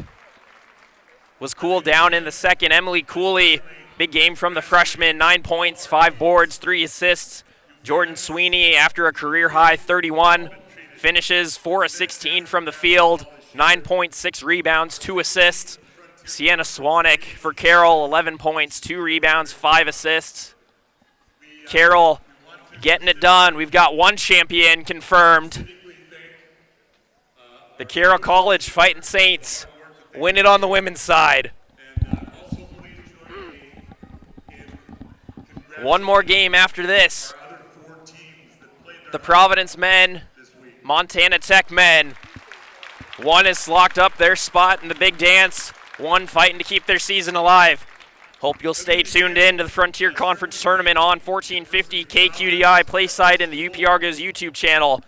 Was cooled down in the second. Emily Cooley, big game from the freshman, 9 points, 5 boards, 3 assists. Jordan Sweeney, after a career-high 31, finishes 4 of 16 from the field, 9 points, 6 rebounds, 2 assists. Sienna Swanek for Carroll, 11 points, 2 rebounds, 5 assists. Carroll getting it done. We've got one champion confirmed. The Carroll College Fighting Saints win it on the women's side. One more game after this. The Providence men, Montana Tech men. One has locked up their spot in the big dance. One fighting to keep their season alive. Hope you'll stay tuned in to the Frontier Conference Tournament on 1450 KQDI Play Site and the UP Argos YouTube channel.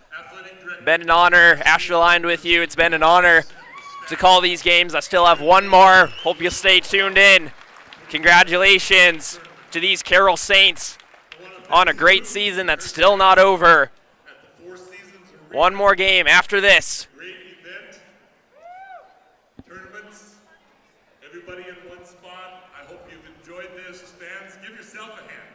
Been an honor. Ashley lined with you. It's been an honor to call these games. I still have one more. Hope you'll stay tuned in. Congratulations to these Carroll Saints on a great season that's still not over. One more game after this. Great event. Tournaments. Everybody in one spot. I hope you've enjoyed this. Fans, give yourself a hand.